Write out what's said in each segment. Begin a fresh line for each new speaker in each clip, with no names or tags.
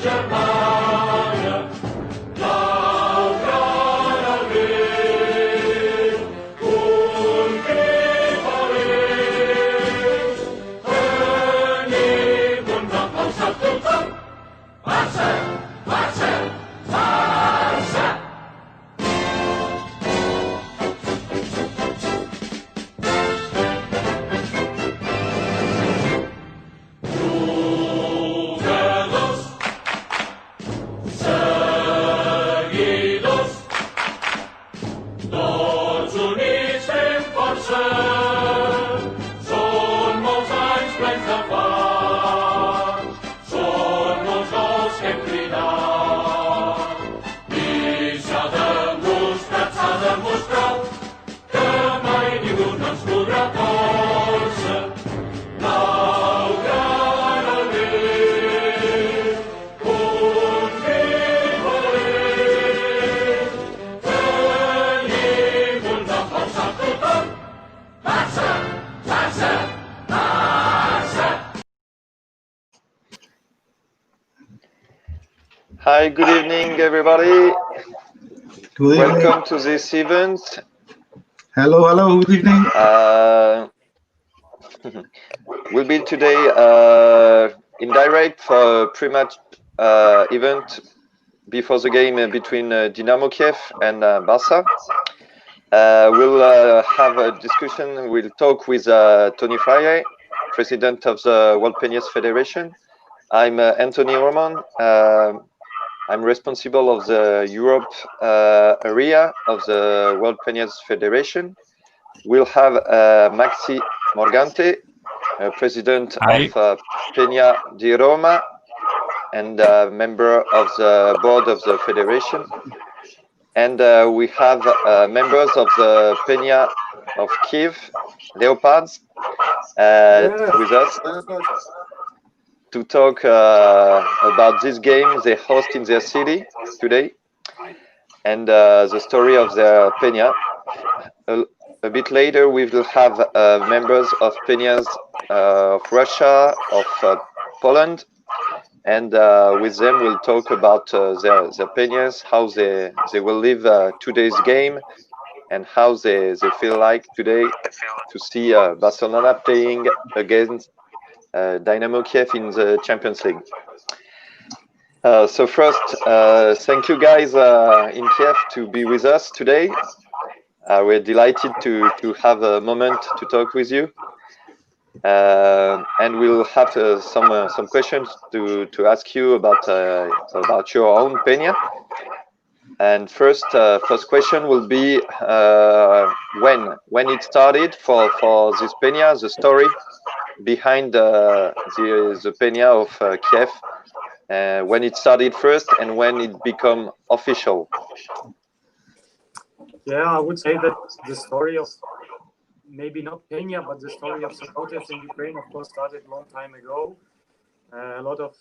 Germania, Blaugrana will, und Gefahren, König und nach Haus Barça, Barça, Barça! Seguidos, tots units fem força, són molts anys plens de fam, són molts gols que hem cridat, i s'ha demostrat que mai ningú no ens podrà torcer. Blaugrana will, und Gefahren, König und nach Haus ab tothom, Barça, Barça, Barça!
Hi, good evening, everybody.
Good evening.
Welcome to this event.
Hello, hello, good evening.
We'll be today in direct for a pre-match event before the game between Dinamo Kiev and Barça. We'll have a discussion. We'll talk with Toni Freire, president of the World Penyes Federation. I'm Anthony Romon. I'm responsible of the Europe area of the World Penyes Federation. We'll have Massimiliano Morgante, president of Penya di Roma and member of the board of the federation. And we have members of the Penya of Kiev, Leopards, with us to talk about this game they host in their city today and the story of their Penya. A bit later, we will have members of Penyas of Russia, of Poland, and with them we'll talk about their Penyas, how they will live today's game, and how they feel like today to see Barcelona playing against Dynamo Kiev in the Champions League. So first, thank you guys in Kiev to be with us today. We're delighted to have a moment to talk with you, and we'll have some questions to ask you about your own Penya. And first question will be when it started for this Penya, the story behind the Penya of Kiev, when it started first and when it became official.
Yeah, I would say that the story of maybe not Penya, but the story of supporters in Ukraine, of course, started a long time ago. A lot of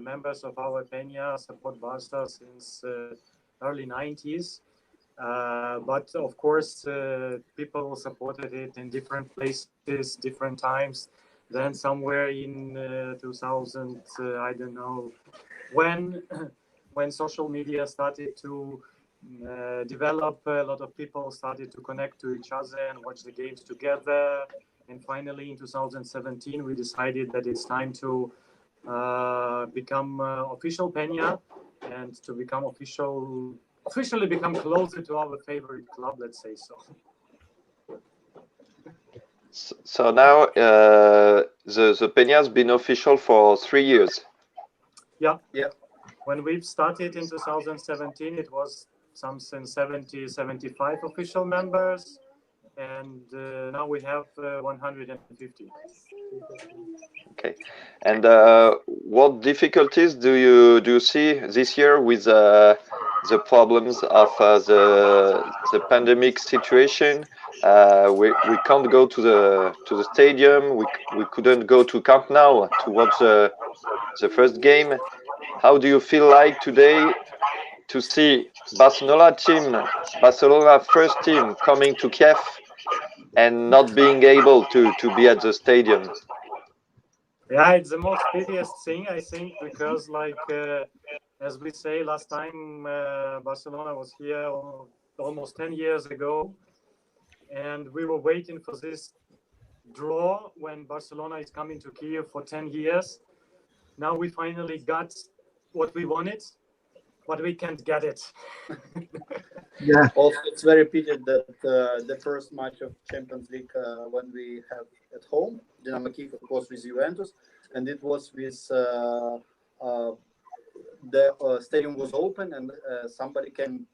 members of our Penya support Barca since early 90s. But of course, people supported it in different places, different times. Then somewhere in 2000, I don't know when social media started to develop, a lot of people started to connect to each other and watch the games together. And finally, in 2017, we decided that it's time to become official Penya and to become officially become closer to our favorite club, let's say so.
So now the Penya has been official for 3 years.
Yeah. When we started in 2017, it was something 75 official members, and now we have 150.
Okay, and what difficulties do you see this year with the problems of the pandemic situation? We can't go to the stadium. We couldn't go to Camp Nou to watch the first game. How do you feel like today to see Barcelona first team coming to Kiev and not being able to be at the stadium?
Yeah, it's the most piteous thing, I think, because like as we say, last time Barcelona was here almost 10 years ago, and we were waiting for this draw when Barcelona is coming to Kiev for 10 years. Now we finally got what we wanted, but we can't get it.
Yeah.
Also, it's very pity that the first match of Champions League when we have at home, Dynamo Kyiv, of course, with Juventus, and it was with the stadium was open and somebody can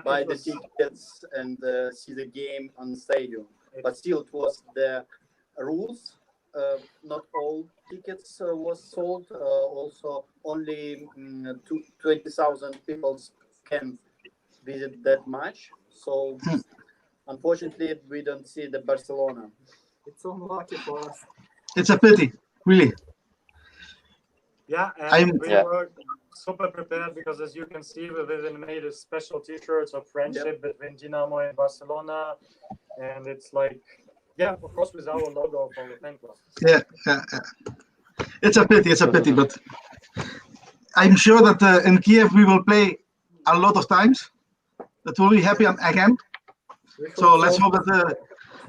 buy the tickets and see the game on the stadium. But still, it was the rules. Not all tickets was sold. Also, only 20,000 people can visit that match. So, unfortunately, we don't see the Barcelona.
It's unlucky for us.
It's a pity, really.
Yeah, and we were super prepared because, as you can see, we've even made a special T-shirts of friendship between Dinamo and Barcelona, and it's like, yeah, of course, with our logo for the fan club.
Yeah. It's a pity, but I'm sure that in Kiev we will play a lot of times. That will be happy again. So let's hope that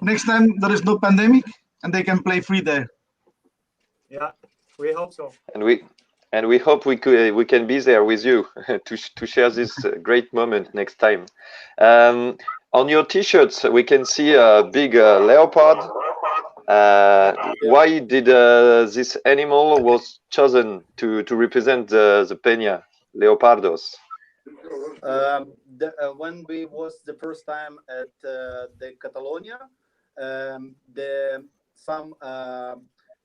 next time there is no pandemic and they can play free there.
Yeah, we hope so.
And we hope we can be there with you to share this great moment next time. On your T-shirts, we can see a big leopard. Why did this animal was chosen to represent the Penya Leopardos?
When we was the first time at the Catalonia, some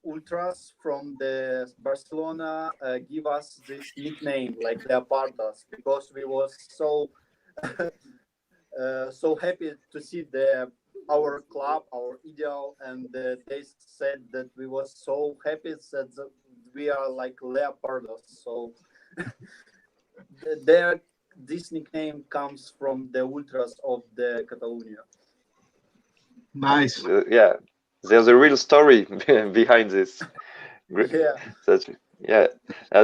ultras from the Barcelona give us this nickname like Leopardos because we was so so happy to see our club, our ideal, and they said that we was so happy that we are like Leopardos. So this nickname comes from the ultras of the Catalonia.
Nice.
Yeah, there's a real story behind this.
Yeah.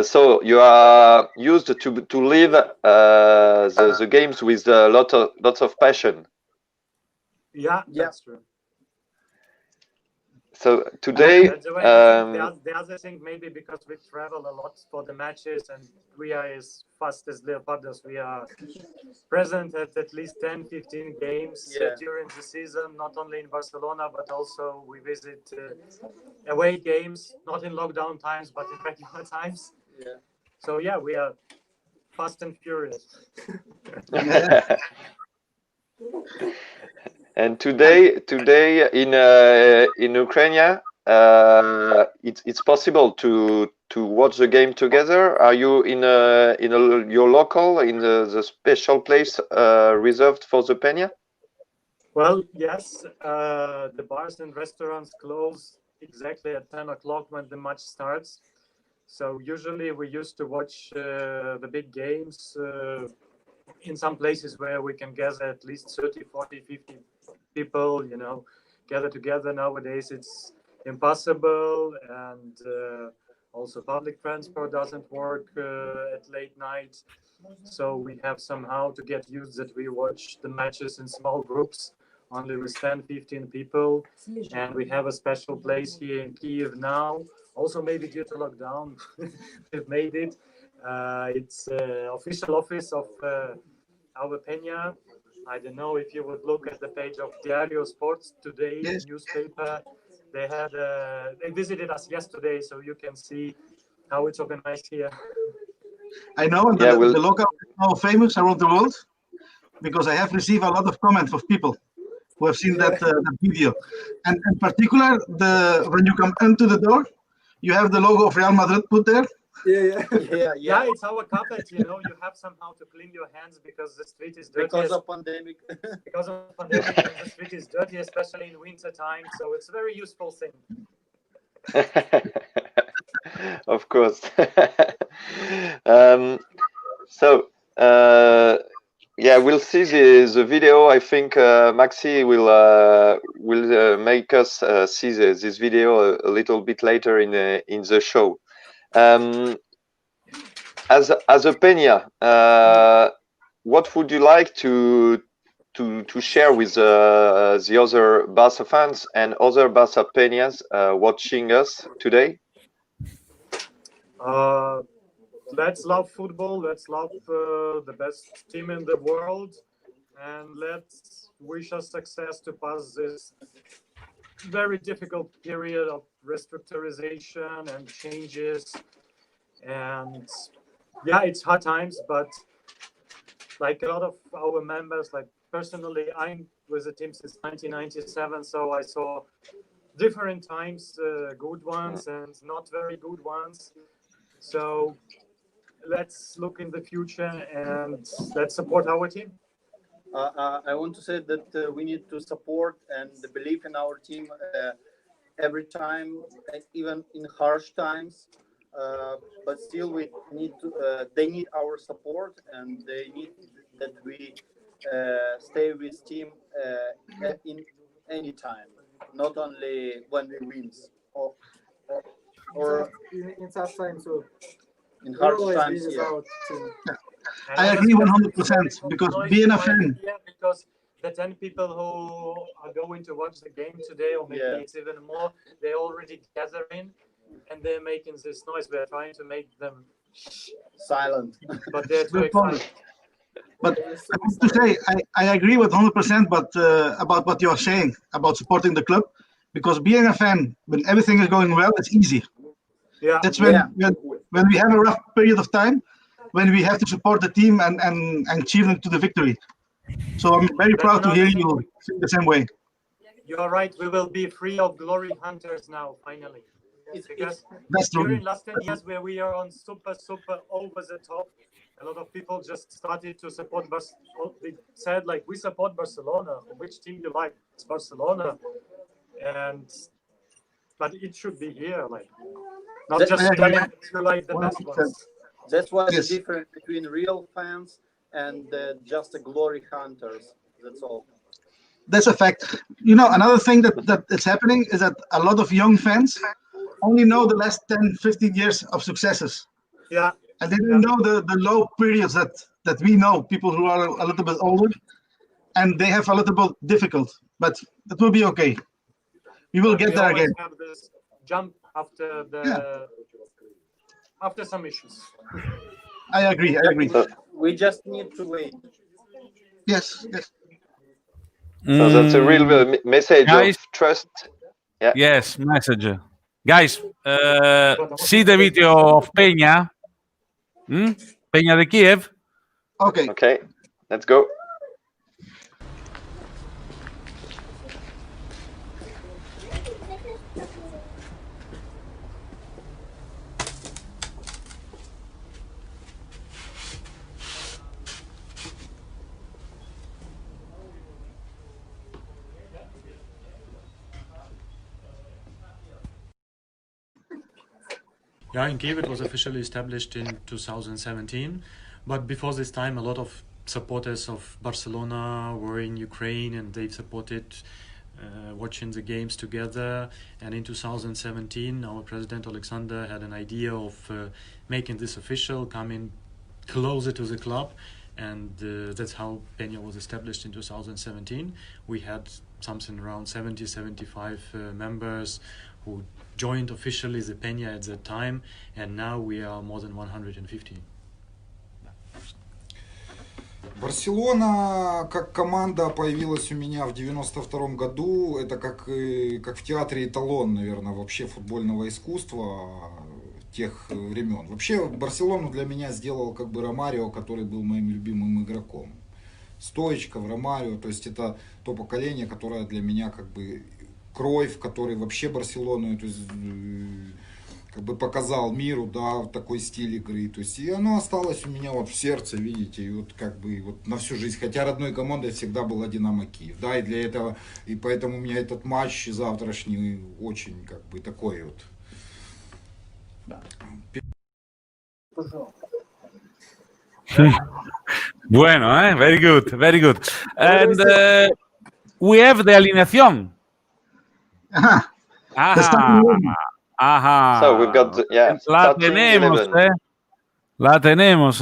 So you are used to live the games with lots of passion.
Yeah, that's true.
So today,
the other thing, maybe because we travel a lot for the matches and we are as fast as Leopardos, we are present at least 10-15 games during the season, not only in Barcelona, but also we visit away games, not in lockdown times, but in regular times.
Yeah.
So yeah, we are fast and furious.
And today in Ukraine, it's possible to watch the game together. Are you in your local in the special place reserved for the Penya?
Well, yes. The bars and restaurants close exactly at 10 o'clock when the match starts. So usually we used to watch the big games in some places where we can gather at least 30, 40, 50 people, gather together. Nowadays it's impossible, and also public transport doesn't work at late night. So we have somehow to get used that we watch the matches in small groups, only with 10, 15 people. And we have a special place here in Kiev now. Also, maybe due to lockdown, we've made it. It's official office of our Penya. I don't know if you would look at the page of Diario Sports today, newspaper. They visited us yesterday, so you can see how it's organized here.
I know, and the local is now famous around the world because I have received a lot of comments of people who have seen that video. And in particular, when you come into the door, you have the logo of Real Madrid put there.
Yeah, it's our carpet. You have somehow to clean your hands because the street is dirty.
Because of pandemic,
the street is dirty, especially in winter time. So it's a very useful thing.
Of course. yeah, we'll see the video. I think Maxi will make us see this video a little bit later in the show. As a Penya, what would you like to share with the other Barca fans and other Barca Penyas watching us today?
Let's love football. Let's love the best team in the world, and let's wish us success to pass this very difficult period of restructurization and changes. And yeah, it's hard times, but like a lot of our members, like personally, I'm with the team since 1997, so I saw different times, good ones and not very good ones. So let's look in the future and let's support our team.
I want to say that we need to support and believe in our team every time, even in harsh times. But still, we need to. They need our support, and they need that we stay with team in any time, not only when we win, or
in such times too.
In harsh times. Yeah.
I agree 100% because being a fan.
Because the 10 people who are going to watch the game today, or maybe it's even more, they're already gathering and they're making this noise. We're trying to make them
silent,
but they're too excited.
But I have to say, I agree with 100%. But about what you're saying about supporting the club, because being a fan when everything is going well, it's easy.
Yeah,
that's when we have a rough period of time, when we have to support the team and cheer them to the victory. So I'm very proud to hear you think the same way.
You're right. We will be free of glory hunters now, finally. Because
that's true.
During last 10 years, where we are on super over the top, a lot of people just started to support Barcelona. They said, like, we support Barcelona. Which team you like? It's Barcelona. But it should be here, like, not just you like the best ones.
That's why the difference between real fans and just the glory hunters. That's all.
That's a fact. You know, another thing that is happening is that a lot of young fans only know the last 10, 15 years of successes.
Yeah.
And they don't know the low periods that we know, people who are a little bit older, and they have a little bit difficult. But that will be okay. We will get there again.
Have this jump after after some issues.
I agree.
We just need to wait.
Yes.
So that's a real message of trust. Yeah.
Yes, message. Guys, see the video of Penya. Penya de Kiev.
Okay, let's go.
Yeah, in Kiev it was officially established in 2017, but before this time a lot of supporters of Barcelona were in Ukraine and they supported watching the games together. And in 2017 our president Alexander had an idea of making this official, coming closer to the club, and that's how Penya was established in 2017. We had something around 70-75 members who joined officially the Penya at that time, and now we are more than 150.
Барселона как команда появилась у меня в 92 году. Это как в театре эталон, наверное, вообще футбольного искусства тех времен. Вообще Барселону для меня сделал как бы Ромарио, который был моим любимым игроком. Стоечков, Ромарио, то есть это то поколение, которое для меня как бы Кройф, который вообще Барселону, то есть, как бы показал миру, да, такой стиль игры, то есть и оно осталось у меня вот в сердце, видите, и вот как бы вот на всю жизнь, хотя родной командой всегда была Динамо Киев, да, и для этого, и поэтому у меня этот матч завтрашний очень как бы такой вот.
Bueno, very good, very good. And we have the alineación. Ajá.
So we've got
La
starting
tenemos,
11.
La tenemos,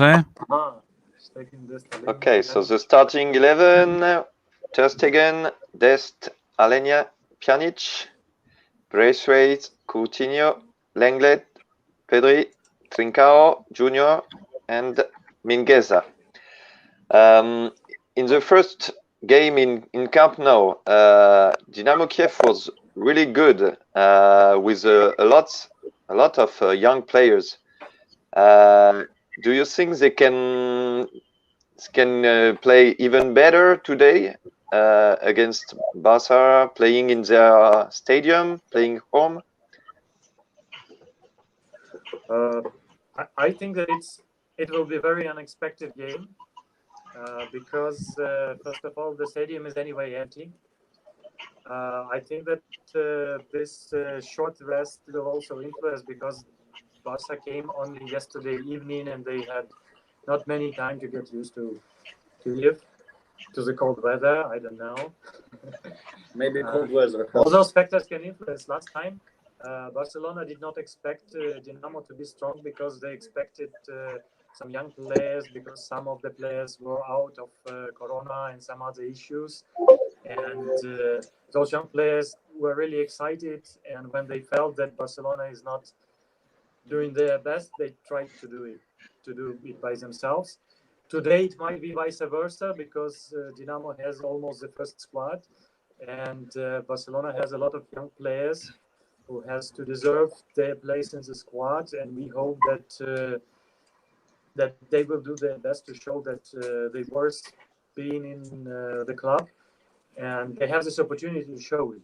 Okay, so the starting 11: Ter Stegen, Dest, Alenia, Pjanic, Braithwaite, Coutinho, Lenglet, Pedri, Trincao, Junior, and Mingueza. In the first game in Camp Nou, Dynamo Kiev was really good with a lot of young players. Do you think they can play even better today against Barca, playing in their stadium, playing home?
I think that it will be a very unexpected game because first of all the stadium is anyway empty. I think that this short rest will also influence because Barca came only yesterday evening and they had not many time to get used to Kyiv, to the cold weather. I don't know.
Maybe cold weather.
All those factors can influence. Last time, Barcelona did not expect Dinamo to be strong because they expected some young players because some of the players were out of Corona and some other issues. And those young players were really excited. And when they felt that Barcelona is not doing their best, they tried to do it by themselves. Today it might be vice versa because Dinamo has almost the first squad, and Barcelona has a lot of young players who has to deserve their place in the squad, and we hope that that they will do their best to show that they worth being in the club, and they have this opportunity to show it.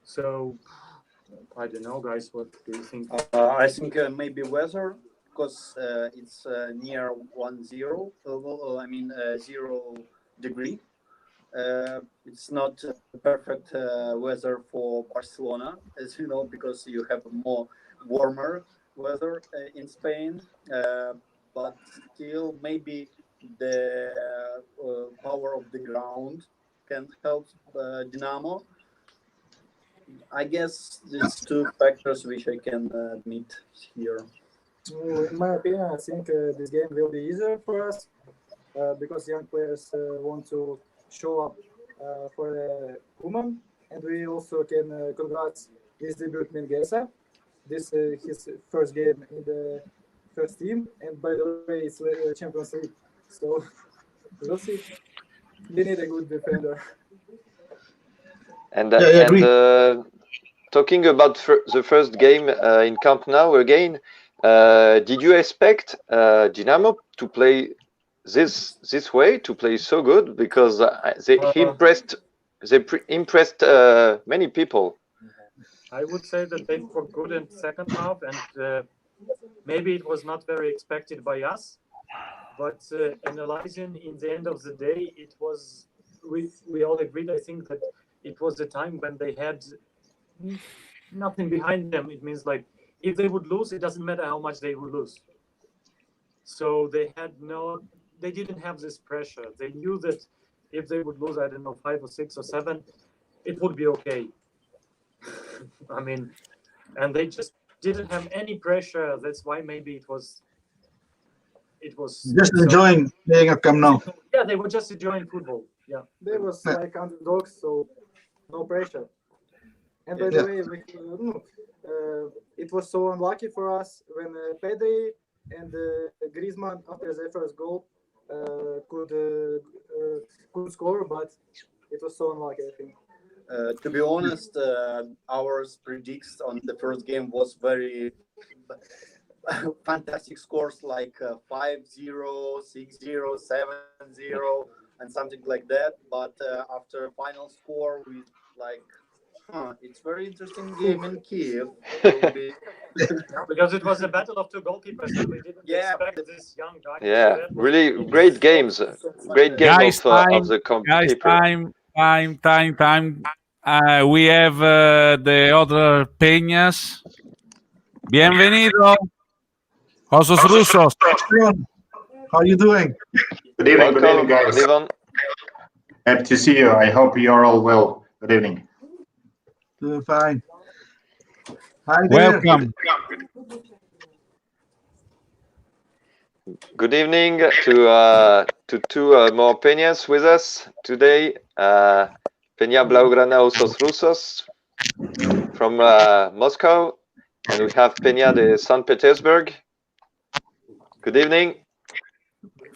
So I don't know, guys. What do you think?
I think maybe weather, because it's near 0 degree. It's not perfect weather for Barcelona, as you know, because you have more warmer weather in Spain. But still, maybe the power of the ground can help Dinamo. I guess these two factors which I can admit here.
In my opinion, I think this game will be easier for us because young players want to show up for the woman, and we also can congrats his debut Mingueza. This is his first game in the first team, and by the way, it's Champions League, so we'll see. We need a good defender.
And talking about the first game in Camp Nou again, did you expect Dinamo to play this way, to play so good? Because they impressed many people.
I would say that they were good in the second half, and maybe it was not very expected by us. But analyzing in the end of the day, it was we all agreed. I think that it was the time when they had nothing behind them. It means like if they would lose, it doesn't matter how much they would lose. So they didn't have this pressure. They knew that if they would lose, I don't know, 5 or 6 or 7, it would be okay. I mean, and they just didn't have any pressure. That's why maybe it was
just enjoying playing at Camp Nou.
Yeah, they were just enjoying football. Yeah,
they was like underdogs, so no pressure. And by the way, it was so unlucky for us when Pedri and Griezmann after their first goal could score, but it was so unlucky, I think.
To be honest, our predicts on the first game was very fantastic scores like 5-0, 6-0, 7-0, and something like that. But after final score, we like, it's very interesting game in Kiev.
Because it was a battle of two goalkeepers, and we didn't expect this young guy.
Yeah, really great games. Great game of the
guys, time. We have the other Peñas. Bienvenido. Osos Rusos.
How are you doing?
Good evening,
Welcome,
guys.
Levon.
Happy to see you. I hope you are all well. Good evening.
Doing fine. Hi there.
Welcome.
Good evening to two more Peñas with us today. Penya Blaugrana Osos Rusos from Moscow, and we have Penya de St. Petersburg. Good evening.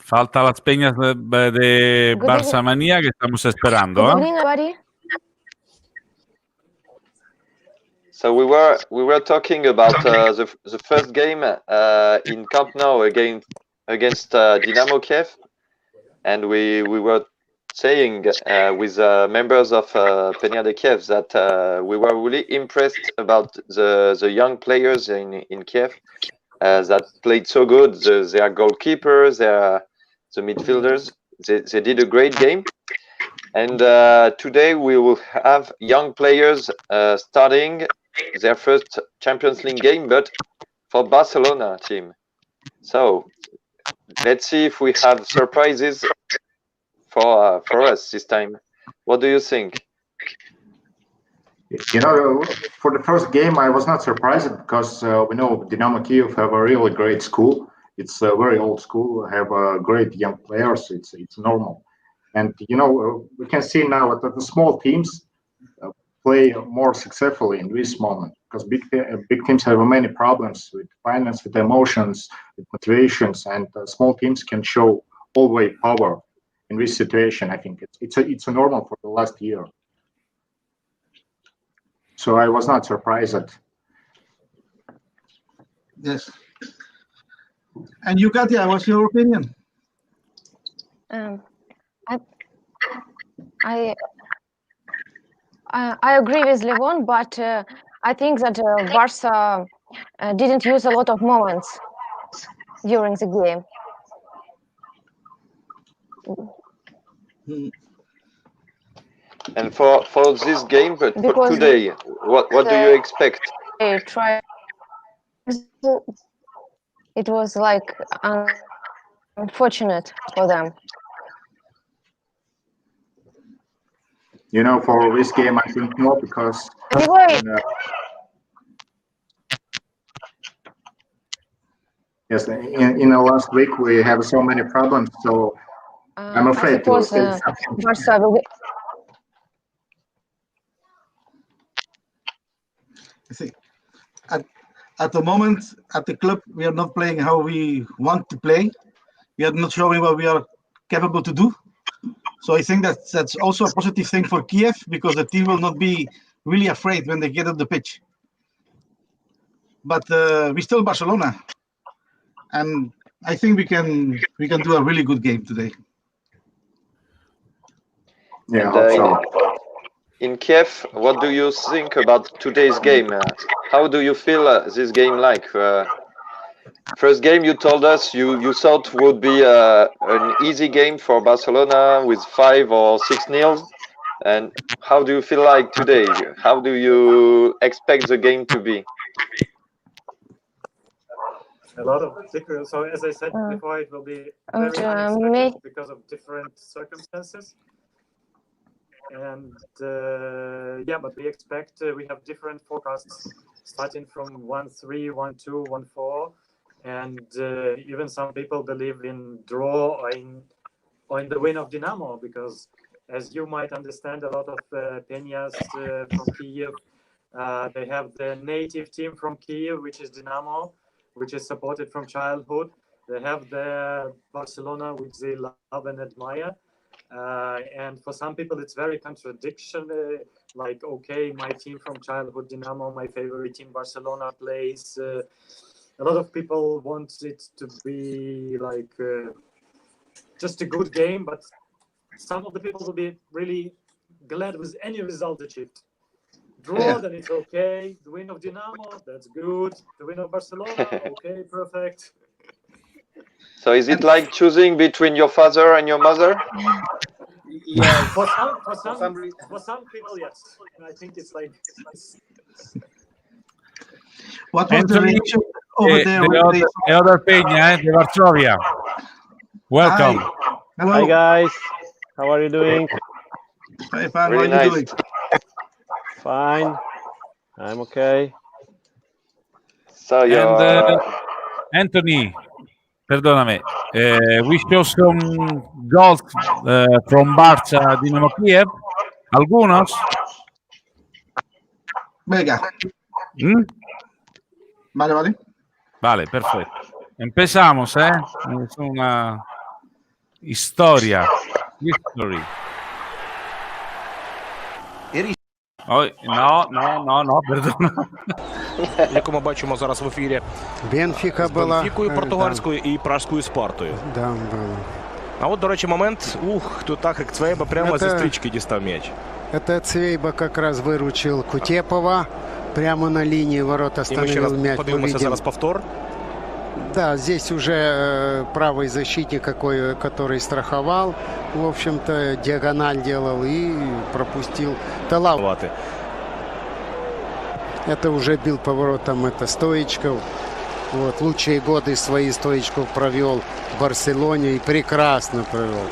Falta las peñas de Barçamania que estamos esperando.
Good evening, everybody.
So we were talking about the first game in Camp Nou against Dynamo Kiev, and we were saying with members of Penya de Kiev that we were really impressed about the young players in Kiev that played so good. Their goalkeepers, the midfielders, they did a great game. And today we will have young players starting their first Champions League game, but for Barcelona team. So let's see if we have surprises for us this time. What do you think?
You know, for the first game, I was not surprised because we know Dynamo Kyiv have a really great school. It's a very old school, have great young players. It's normal. And, you know, we can see now that the small teams play more successfully in this moment because big teams have many problems with finance, with emotions, with motivations, and small teams can show always power in this situation. I think it's a normal for the last year. So I was not surprised at.
Yes. And you, Katja, what's your opinion?
I agree with Levon, but I think that Barca didn't use a lot of moments during the game.
And for this game, but for today, what do you expect?
They tried. It was like unfortunate for them.
You know, for this game, I think no, because yes, in the last week we have so many problems, so I'm afraid to say something.
Barca will be.
I think at the moment at the club we are not playing how we want to play. We are not showing what we are capable to do. So I think that's also a positive thing for Kiev because the team will not be really afraid when they get on the pitch. But we're still Barcelona, and I think we can do a really good game today.
Yeah.
And, in Kiev, what do you think about today's game? How do you feel this game like? First game, you told us you thought would be an easy game for Barcelona with 5 or 6 nils. And how do you feel like today? How do you expect the game to be?
A lot of different. So as I said before, it will be very unexpected because of different circumstances. And yeah, but we expect we have different forecasts starting from 1-3, 1-2, 1-4, and even some people believe in draw or in the win of Dynamo because, as you might understand, a lot of Penyas from Kyiv, they have the native team from Kyiv, which is Dynamo, which is supported from childhood. They have the Barcelona, which they love and admire. And for some people, it's very contradiction. Like, okay, my team from childhood, Dynamo, my favorite team, Barcelona, plays. A lot of people want it to be like just a good game, but some of the people will be really glad with any result achieved. Draw, then it's okay. The win of Dynamo, that's good. The win of Barcelona, okay, perfect.
So is it like choosing between your father and your mother?
Yeah,
for some people, yes. I think it's like.
What was the reaction over there?
The other Penya, de Varsovia. Welcome.
Hi. Hello.
Hi guys, how are you doing?
Hey, fine.
Really
How are you
nice.
doing?
Fine, I'm okay.
So
And
you're
Anthony, perdonami, we show some goals from Barça Dinamo Kiev. Algunos?
Venga.
¿Mm?
Vale.
Vale, perfecto. Empezamos, ¿eh? Es una historia. History. Ой, no, perdona.
Яку ми бачимо зараз в ефірі.
Бенфіка була.
Бенфікою португальською і пражською Спартою.
Да, було.
А от, до речі, момент, тут так, як Цвейба прямо зі стрічки дістав м'яч.
Это Цвейба как раз выручил Кутепова. Прямо на линии ворот остановил мяч.
Подивимося зараз повтор.
Да, здесь уже правый защитник, который страховал. В общем-то, диагональ делал и пропустил. Талаваты. Это уже бил поворотом, это Стоичков. Вот, лучшие годы свои Стоичков провел в Барселоне и прекрасно провел.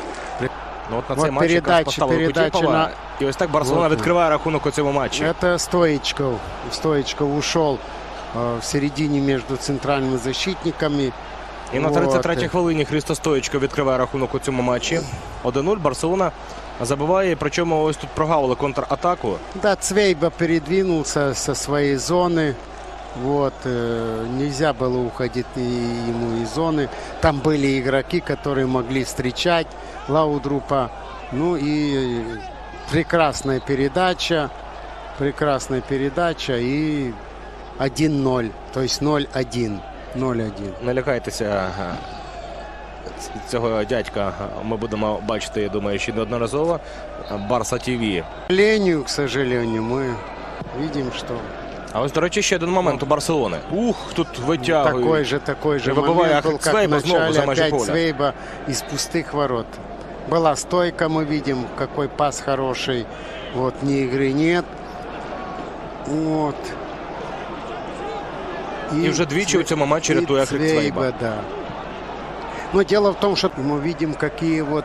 Ну, от на цей матч якраз поставили Кутєпова. І ось так Барселона відкриває рахунок у цьому матчі.
Это Стоичков. Стоичков ушел в середине между центральными защитниками.
І на 33-й хвилині Христо Стоїчко відкриває рахунок у цьому матчі. 1-0. Барселона забиває, причому ось тут прогавили контратаку.
Да, Цвейба передвинулся со своей зоны. Вот, нельзя было уходить ему из зоны. Там были игроки, которые могли встречать Лаудрупа. Ну и прекрасная передача и 1-0, то есть 0-1. 0-1.
Не лякайтеся цього дядька. Ми будемо бачити, я думаю, ще неодноразово. Барса ТВ.
К сожалению, мы видим, что...
А ось, до речі, ще один момент у Барселони. Тут витягує.
Такой же момент был, как в начале, опять Цвейба из пустых ворот. Была стойка, мы видим, какой пас хороший. Вот, ни игры нет. Вот.
И уже двічі у цьому матчі рятує Цвейба.
Да. Но дело в том, что мы видим, какие вот...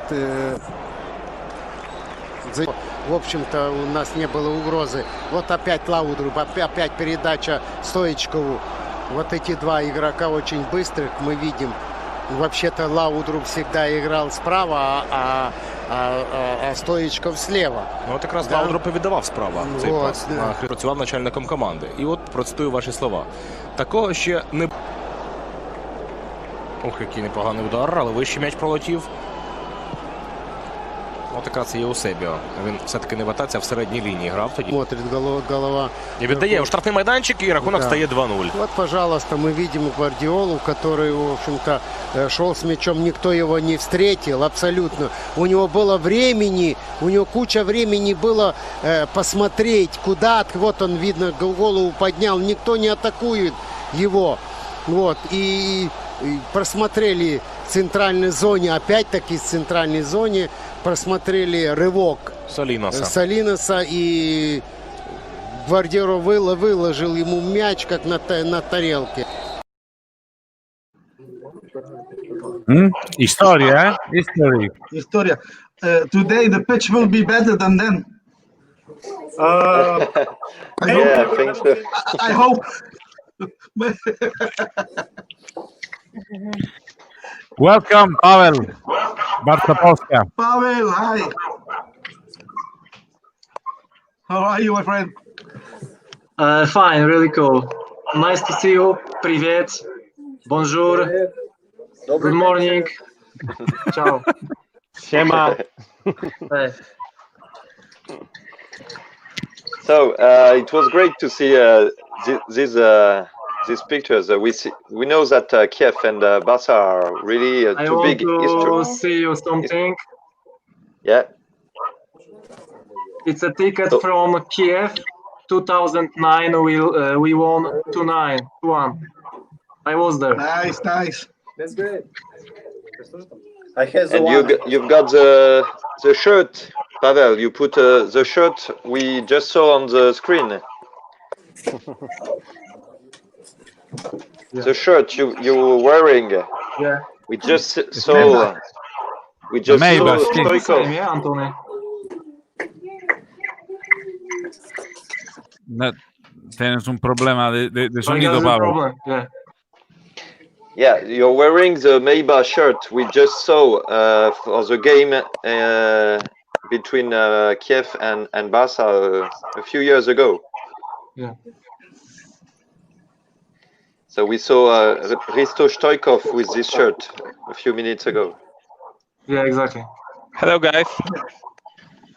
В общем-то, у нас не было угрозы. Вот опять Лаудруп, опять передача Стоичкову. Вот эти два игрока очень быстрых мы видим. Вообще-то Лаудруп всегда играл справа, а Стоичков слева.
Ну от якраз Лаудруп і віддавав справа цей пас. Працював начальником команди. І от процитую ваші слова. Такого ще не... Ох, який непоганий удар, але вищий м'яч пролетів. От якраз є Еусебіо. Він все-таки не в атаці, а в середній лінії грав тоді.
Смотрит голова.
І віддає у штрафний майданчик, і рахунок стає 2-0.
Вот, пожалуйста, мы видим Гвардиолу, который, в общем-то, шел с мячом, никто его не встретил, абсолютно. У него было времени, у него куча времени было посмотреть, куда, вот он, видно, голову поднял, никто не атакует его. Вот, и просмотрели в центральной зоне, опять-таки в центральной зоне, просмотрели рывок Солиноса, и Гвардиола выложил ему мяч, как на тарелке.
История, History.
Historia. Today the pitch will be better than then.
I think so.
I hope.
Welcome, Pavel. Barça Polska.
Pavel, hi. How are you, my friend?
Fine, really cool. Nice to see you. Привет. Bonjour. Good morning. Ciao.
Siema.
Hey.
So it was great to see these pictures. We know that Kiev and Barca are really two big history.
I want to see you something.
Yeah.
It's a ticket from Kiev. 2009. We won 2-1. I was there.
Nice.
That's great.
I have the
and
one.
you've got the shirt, Pavel. You put the shirt we just saw on the screen.
Yeah.
The shirt you were wearing.
Yeah.
We just saw. We just
Neighbour,
saw
sì.
Stoichkov.
Yeah, Anthony.
Tienes un problema de
I
sonido,
got the
Pavel.
problem. Yeah.
Yeah, you're wearing the neighbour shirt we just saw for the game between Kiev and Barca a few years ago.
Yeah.
So we saw Risto Stoichkov with this shirt a few minutes ago.
Yeah, exactly.
Hello, guys.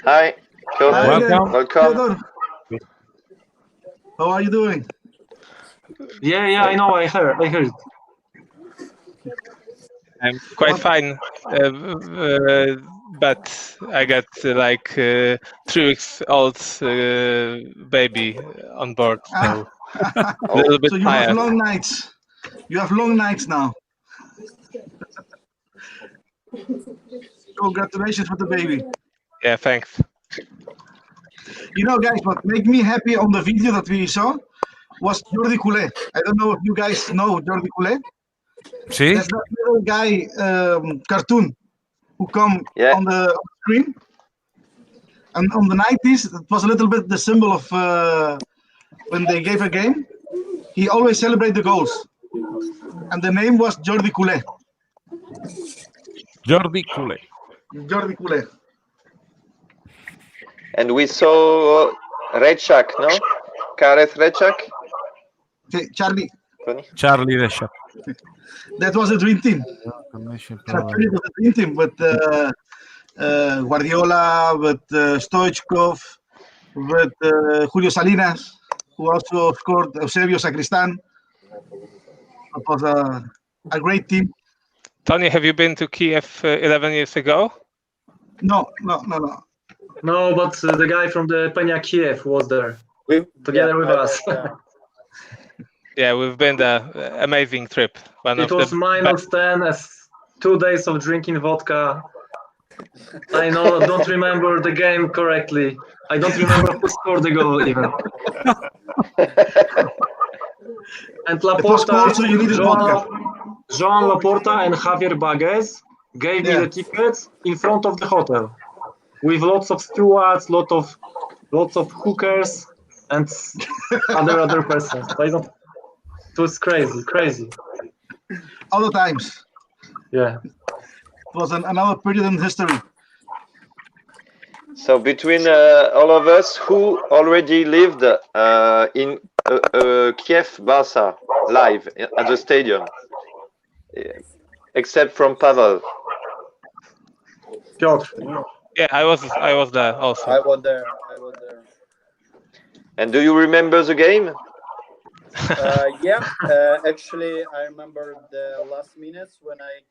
Hi, Piotr.
Welcome.
Welcome.
How are you doing?
Yeah, I know. I heard it.
I'm quite fine, but I got like 3 weeks old baby on board, so a little bit
So you
tired.
have long nights. You have long nights now. Congratulations with the baby.
Yeah, thanks.
You know, guys, what made me happy on the video that we saw was Jordi Coulet. I don't know if you guys know Jordi Coulet.
See?
That's that little guy cartoon who come on the screen. And on the 90s, it was a little bit the symbol of when they gave a game. He always celebrated the goals. And the name was Jordi Coulet.
Jordi Coulet.
Jordi Coulet.
And we saw Rechak, no? Kareth Rechak?
Charlie.
Charlie Reshak.
That was a dream team. Charlie was a dream team with Guardiola, with Stoichkov, with Julio Salinas, who also scored Eusebio Sacristan. It was a great team.
Tony, have you been to Kiev 11 years ago?
No.
No, but the guy from the Penya Kiev was there together with us.
Yeah, we've been there. Amazing trip.
It was -10 as 2 days of drinking vodka. I don't remember the game correctly. I don't remember who scored the goal even. And Laporta, Joan Laporta and Javier Baguez gave me the tickets in front of the hotel with lots of stewards, lots of hookers and other persons. It was crazy.
Other times.
Yeah.
It was another period in history.
So between all of us, who already lived in Kiev Barca live at the stadium, except from Pavel?
Piotr.
Yeah, I was there also.
I was there.
And do you remember the game?
Yeah, actually, I remember the last minutes when I,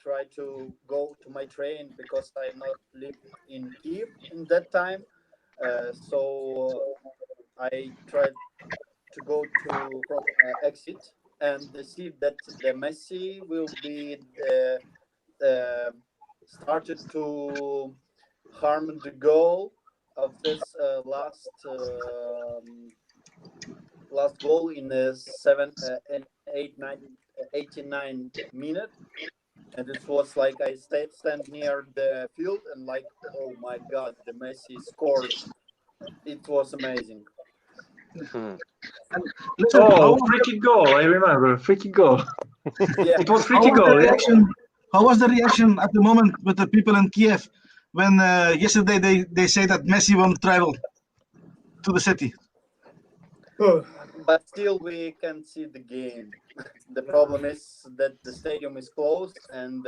tried to go to my train because I not lived in Kiev in that time. So I tried to go from exit and see that the Messi will be started to harm the goal of this last goal in the 89 minute, and it was like I stand near the field and like, oh my God, the Messi scored. It was amazing.
Free kick goal! I remember free kick goal.
Yeah.
It was free kick goal.
How was the reaction at the moment with the people in Kiev when yesterday they say that Messi won't travel to the city?
But still, we can see the game. The problem is that the stadium is closed, and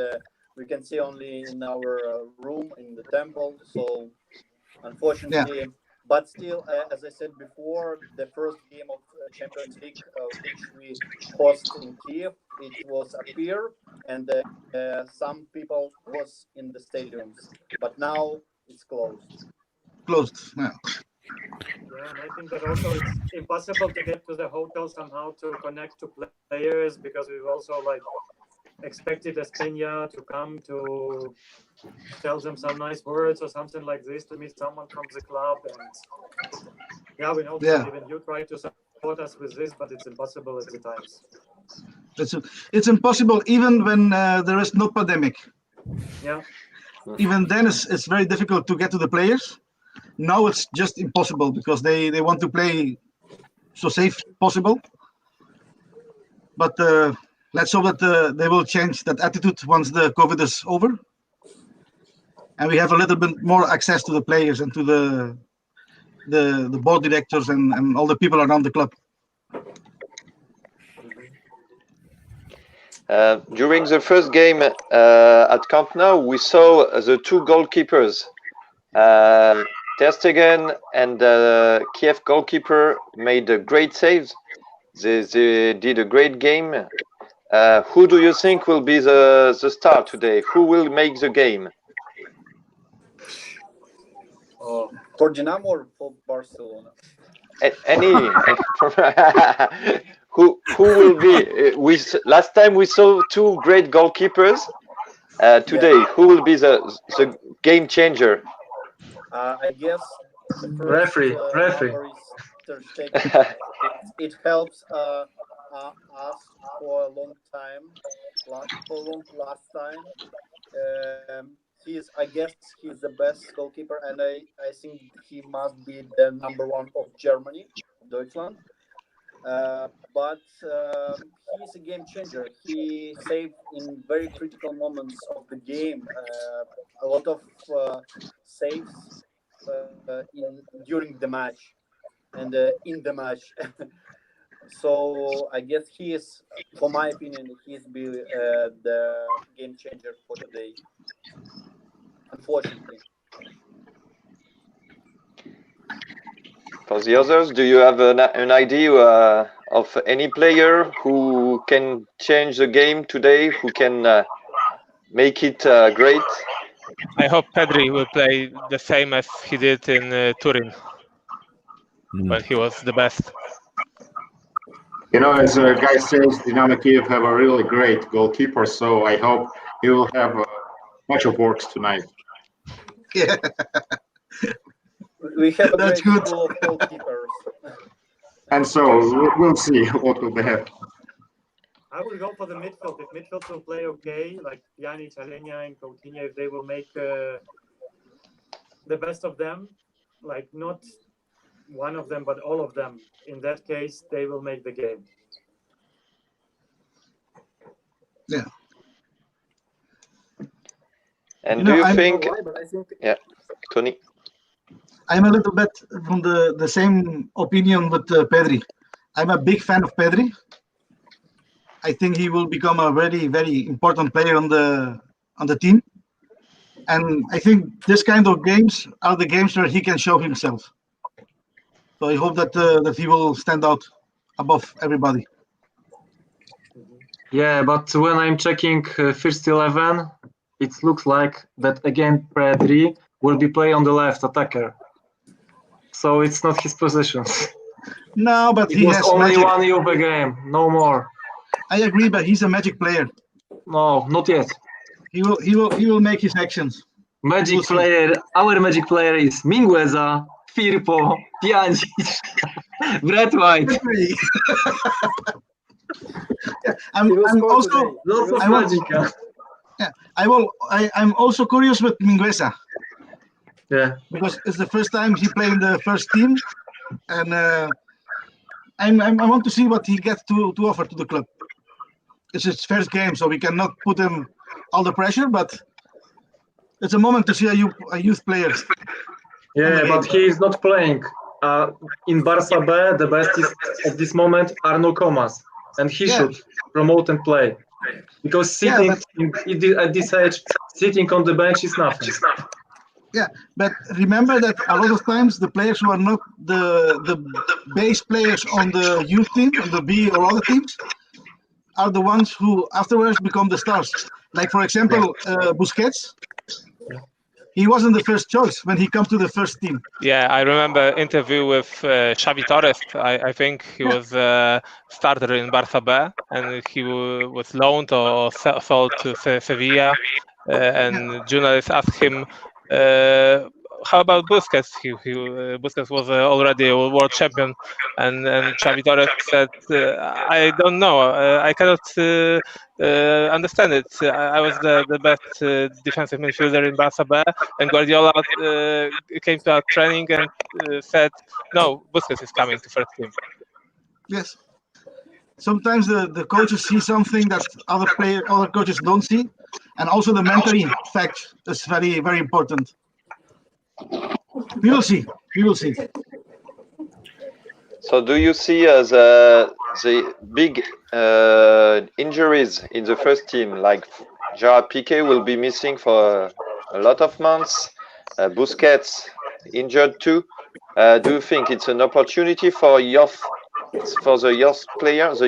we can see only in our room in the temple. So, unfortunately, but still, as I said before, the first game of Champions League, which we host in Kiev, it was up here, and some people was in the stadiums. But now it's closed.
Yeah.
Yeah, and I think that also it's impossible to get to the hotel somehow to connect to players, because we've also expected as Penya to come to tell them some nice words or something like this, to meet someone from the club. And we know that even you try to support us with this, but it's impossible at the times.
It's impossible even when there is no pandemic.
Yeah.
Even then, it's very difficult to get to the players. Now it's just impossible because they want to play so safe possible. But let's hope that they will change that attitude once the COVID is over, and we have a little bit more access to the players and to the board directors and all the people around the club.
During the first game at Camp Nou, we saw the two goalkeepers, Ter Stegen and Kiev goalkeeper made great saves. They did a great game. Who do you think will be the star today? Who will make the game?
For Dinamo or for Barcelona?
Any. Who will be? Last time we saw two great goalkeepers. Today, who will be the game changer?
I guess the
Referee.
It helps us for a long time. Last time. I guess he's the best goalkeeper, and I think he must be the number one of Germany, Deutschland. But he's a game changer. He saved in very critical moments of the game. A lot of saves during the match and in the match. So I guess he is, for my opinion, he's be the game changer for today. Unfortunately.
For the others, do you have an idea of any player who can change the game today, who can make it great?
I hope Pedri will play the same as he did in Turin, when he was the best.
You know, as a guy says, Dynamo Kiev have a really great goalkeeper, so I hope he will have much of works tonight.
Yeah.
We have a great school of goalkeepers.
And so we'll see what will happen.
I will go for the midfield. If midfield will play okay, like Fabiani, Chalenia, and Coutinho, if they will make the best of them, like not one of them, but all of them, in that case, they will make the game.
Yeah.
And do you think...
think...
Yeah, Toni?
I'm a little bit from the same opinion with Pedri. I'm a big fan of Pedri. I think he will become a very, very important player on the team. And I think this kind of games are the games where he can show himself. So I hope that he will stand out above everybody.
Yeah, but when I'm checking first 11, it looks like that again Pedri will be playing on the left attacker. So it's not his position.
No, but he has
only
magic.
one UEFA game, no more.
I agree, but he's a magic player.
No, not yet.
He will make his actions.
Magic player. Our magic player is Mingueza, Firpo, Pjanic, Brett White.
I'm also
lots of magic.
Yeah, I'm also curious with Mingueza.
Yeah.
Because it's the first time he played in the first team, and I want to see what he gets to offer to the club. It's his first game, so we cannot put him all the pressure, but it's a moment to see a youth player.
Yeah, but he is not playing. In Barça B, the best is at this moment Arno Comas, and he should promote and play. Because sitting at this age, sitting on the bench is nothing.
Yeah, but remember that a lot of times the players who are not the base players on the youth team, on the B or other teams, are the ones who afterwards become the stars. Like, for example, Busquets. He wasn't the first choice when he comes to the first team.
Yeah, I remember interview with Xavi Torres. I think he was a starter in Barça B, and he was loaned or sold to Sevilla. And journalists asked him how about Busquets? Busquets was already a world champion, and Xavi Torres said, "I don't know. I cannot understand it. I was the best defensive midfielder in Barça B, and Guardiola came to our training and said, no, Busquets is coming to first team."
Yes. Sometimes the coaches see something that other coaches don't see, and also the mentality fact is very, very important. We will see. We will see.
So, do you see the big injuries in the first team, like Gerard Piqué will be missing for a lot of months, Busquets injured too? Do you think it's an opportunity for the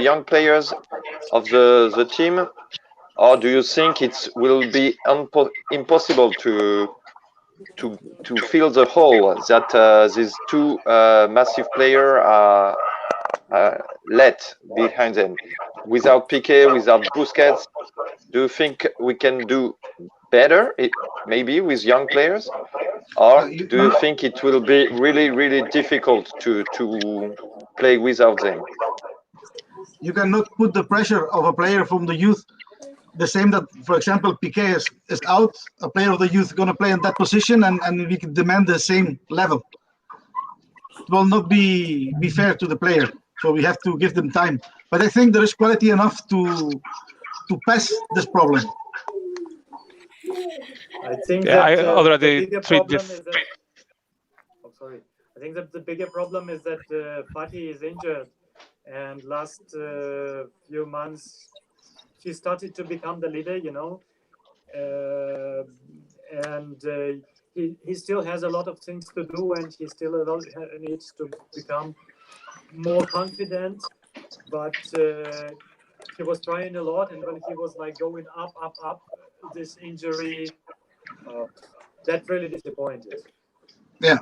young players of the team, or do you think it will be impossible to fill the hole that these two massive players are left behind them? Without Piqué, without Busquets, do you think we can do better, maybe with young players, or do you think it will be really, really difficult to play without them?
You cannot put the pressure of a player from the youth the same that, for example, Piqué is out. A player of the youth going to play in that position, and we can demand the same level. It will not be fair to the player, so we have to give them time. But I think there is quality enough to pass this problem.
I think
I
that
already
the bigger
treat
problem
this.
is that. Oh, sorry. I think that the bigger problem is that Fatih is injured, and last few months he started to become the leader, and he still has a lot of things to do, and he still needs to become more confident. But he was trying a lot, and when he was like going up, this injury that really disappointed.
Yeah.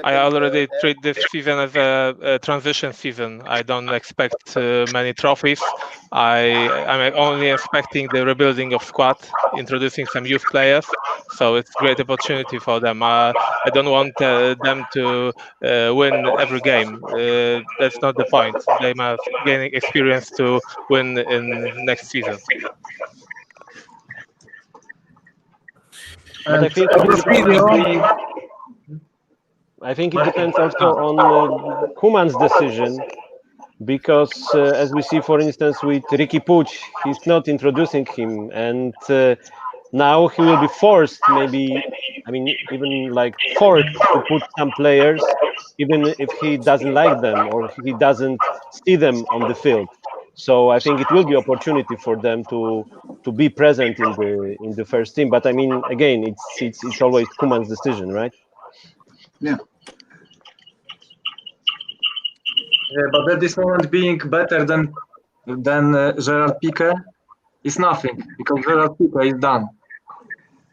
I already treat this season as a transition season. I don't expect many trophies. I'm only expecting the rebuilding of squad, introducing some youth players. So it's a great opportunity for them. I don't want them to win every game. That's not the point. They must gain experience to win in next season.
But I think it depends also on Koeman's decision, because as we see, for instance, with Riqui Puig, he's not introducing him, and now he will be forced, even like forced to put some players, even if he doesn't like them or he doesn't see them on the field. So I think it will be opportunity for them to be present in the first team. But again, it's always Koeman's decision, right?
Yeah.
Yeah, but at this moment, being better than Gerard Piqué is nothing, because Gerard Piqué is done.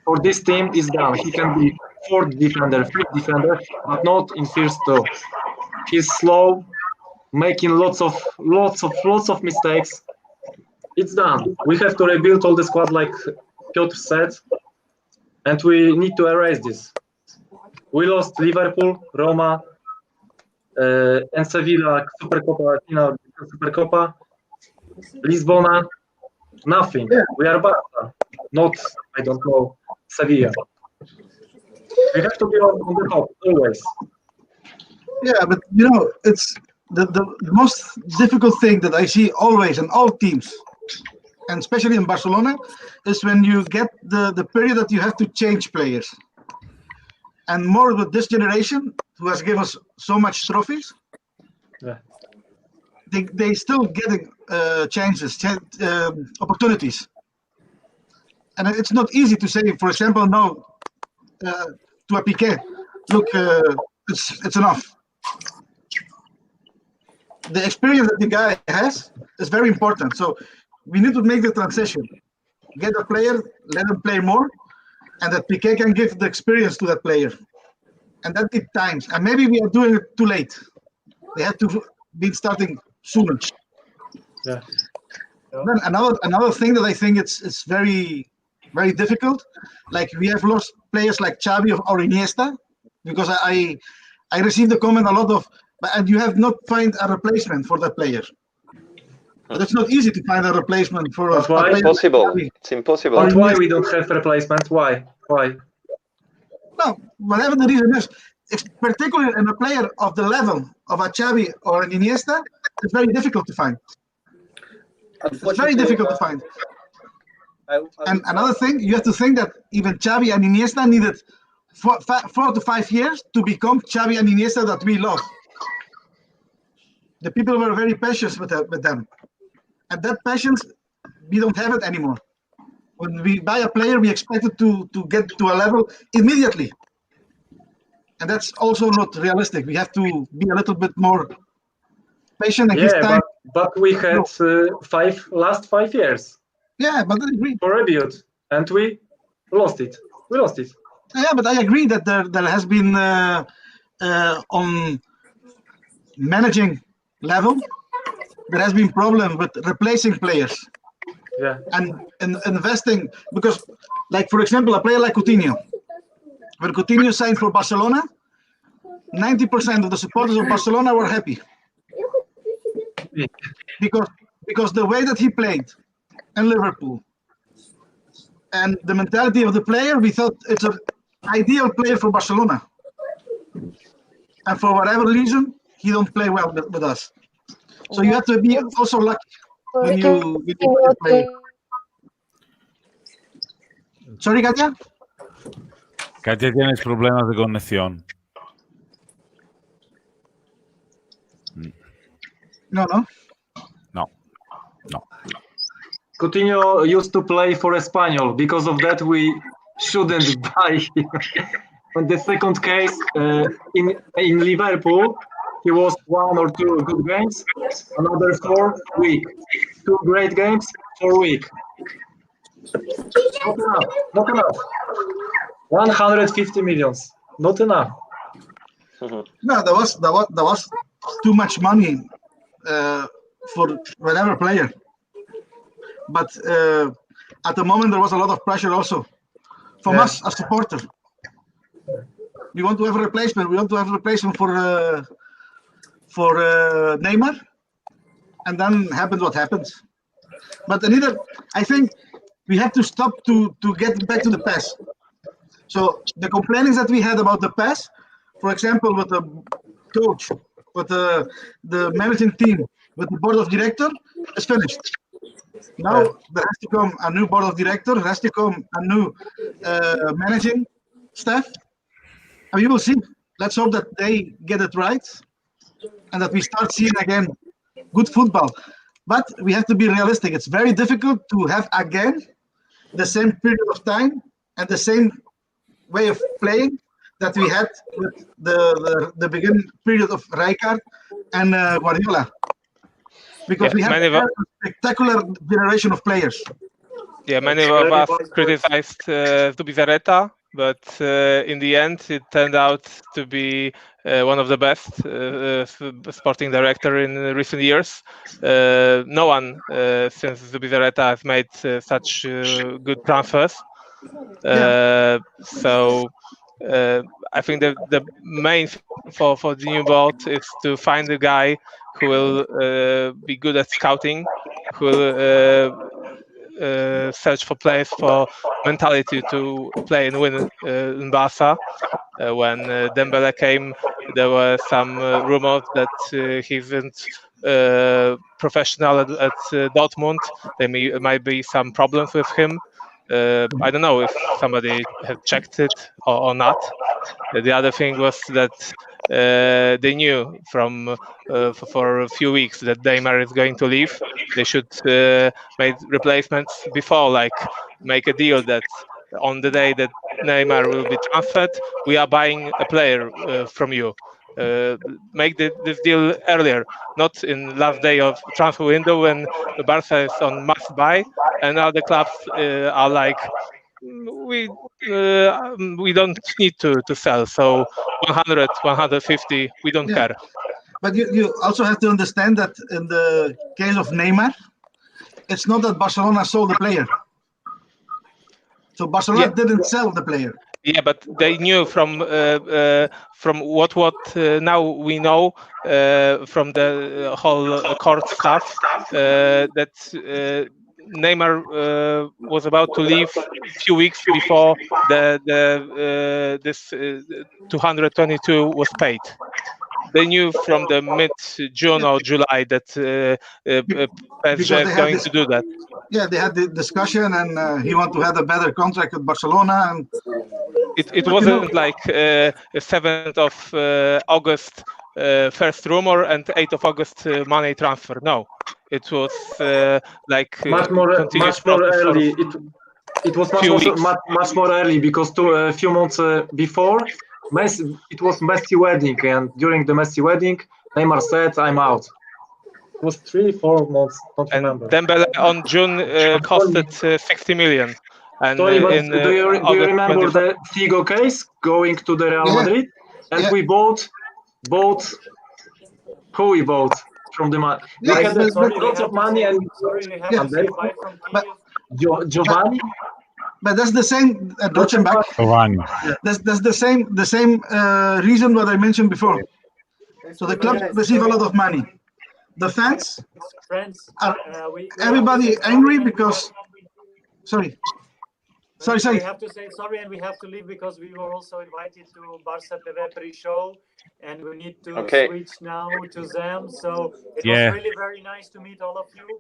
For this team, is done. He can be fourth defender, fifth defender, but not in first two. He's slow, making lots of mistakes. It's done. We have to rebuild all the squad, like Piotr said, and we need to erase this. We lost Liverpool, Roma, and Sevilla, Supercopa, Lisbona, nothing.
Yeah.
We are Barca, not, I don't know, Sevilla. We have to be on the top, always.
Yeah, but it's the most difficult thing that I see always in all teams, and especially in Barcelona, is when you get the period that you have to change players. And more with this generation, who has given us so much trophies,
yeah.
they still getting chances, opportunities. And it's not easy to say, for example, no, to a Piqué, look, it's enough. The experience that the guy has is very important. So we need to make the transition. Get a player, let him play more, and that Piqué can give the experience to that player. And that takes time. And maybe we are doing it too late. They have to be starting sooner.
Yeah.
Then another thing that I think it's very, very difficult. Like we have lost players like Xavi or Iniesta, because I received the comment a lot of, and you have not find a replacement for that player. But it's not easy to find a replacement for a player.
Impossible. It's impossible.
But why we don't have replacement? Why?
No, whatever the reason is, particularly in a player of the level of a Xavi or an Iniesta, it's very difficult to find. It's very difficult to find. And another thing, you have to think that even Xavi and Iniesta needed 4 to 5 years to become Xavi and Iniesta that we love. The people were very patient with them. And that patience, we don't have it anymore. When we buy a player, we expect it to get to a level immediately. And that's also not realistic. We have to be a little bit more patient and give time.
But we had last 5 years.
Yeah, but I agree.
For rebuild, and we lost it.
Yeah, but I agree that there has been on managing level, there has been problem with replacing players.
Yeah.
And investing, because, like, for example, a player like Coutinho. When Coutinho signed for Barcelona, 90% of the supporters of Barcelona were happy. Because the way that he played in Liverpool and the mentality of the player, we thought it's an ideal player for Barcelona. And for whatever reason, he don't play well with us. So you have to be also lucky when you play. Sorry, Katia?
Katia, tienes problemas de conexión.
No.
Coutinho used to play for Espanyol. Because of that, we shouldn't buy him. On the second case, in Liverpool, he was 1 or 2 good games, another 4 weak. 2 great games, 4 weak. Not enough. 150 millions, not enough.
No, there was too much money for whatever player. But at the moment, there was a lot of pressure also from us as supporters. We want to have a replacement. We want to have a replacement for Neymar, and then happens what happens. But Anita, I think we have to stop to get back to the past. So the complaints that we had about the past, for example, with the coach, with the managing team, with the board of directors, is finished. Now there has to come a new board of directors, there has to come a new managing staff, and we will see. Let's hope that they get it right and that we start seeing again good football. But we have to be realistic. It's very difficult to have again the same period of time and the same way of playing that we had with the beginning period of Rijkaard and Guardiola. Because we have a spectacular generation of players.
Yeah, many of us criticized Zubizarreta, but in the end, it turned out to be one of the best sporting director in recent years. No one since Zubizarreta has made such good transfers. So I think the main for the new board is to find a guy who will be good at scouting, who will search for players for mentality to play and win in Barca. When Dembele came, there were some rumors that he isn't professional at Dortmund. There might be some problems with him. I don't know if somebody has checked it or not. The other thing was that they knew from for a few weeks that Neymar is going to leave. They should make replacements before, like make a deal that on the day that Neymar will be transferred, we are buying a player from you. Make this deal earlier, not in last day of transfer window when Barca is on must buy and other clubs are like, we don't need to sell, so 100, 150, we don't care.
But you also have to understand that in the case of Neymar, it's not that Barcelona sold the player. So Barcelona didn't sell the player.
Yeah, but they knew from what now we know from the whole court staff that Neymar was about to leave a few weeks before this 222 was paid. They knew from the mid-June or July that PSG is going to do that.
Yeah, they had the discussion, and he wanted to have a better contract with Barcelona. And
it wasn't like 7th of August first rumor and 8th of August money transfer. No, it was like
much more early. It was much more early because a few months before, it was Messi wedding, and during the Messi wedding, Neymar said, "I'm out." It was 3-4 months. Don't remember.
Dembele on June costed 60 million. And
Toni, do you remember the Figo case going to the Real Madrid? And we bought who we bought from the money. We had lots of money and Giovanni.
But that's the same Deutschenbach. That's the same reason what I mentioned before. So the club receive a lot of money. The fans are everybody angry because. Sorry.
We have to say sorry, and we have to leave because we were also invited to Barça TV pre-show, and we need to switch now to them. So it was really very nice to meet all of you.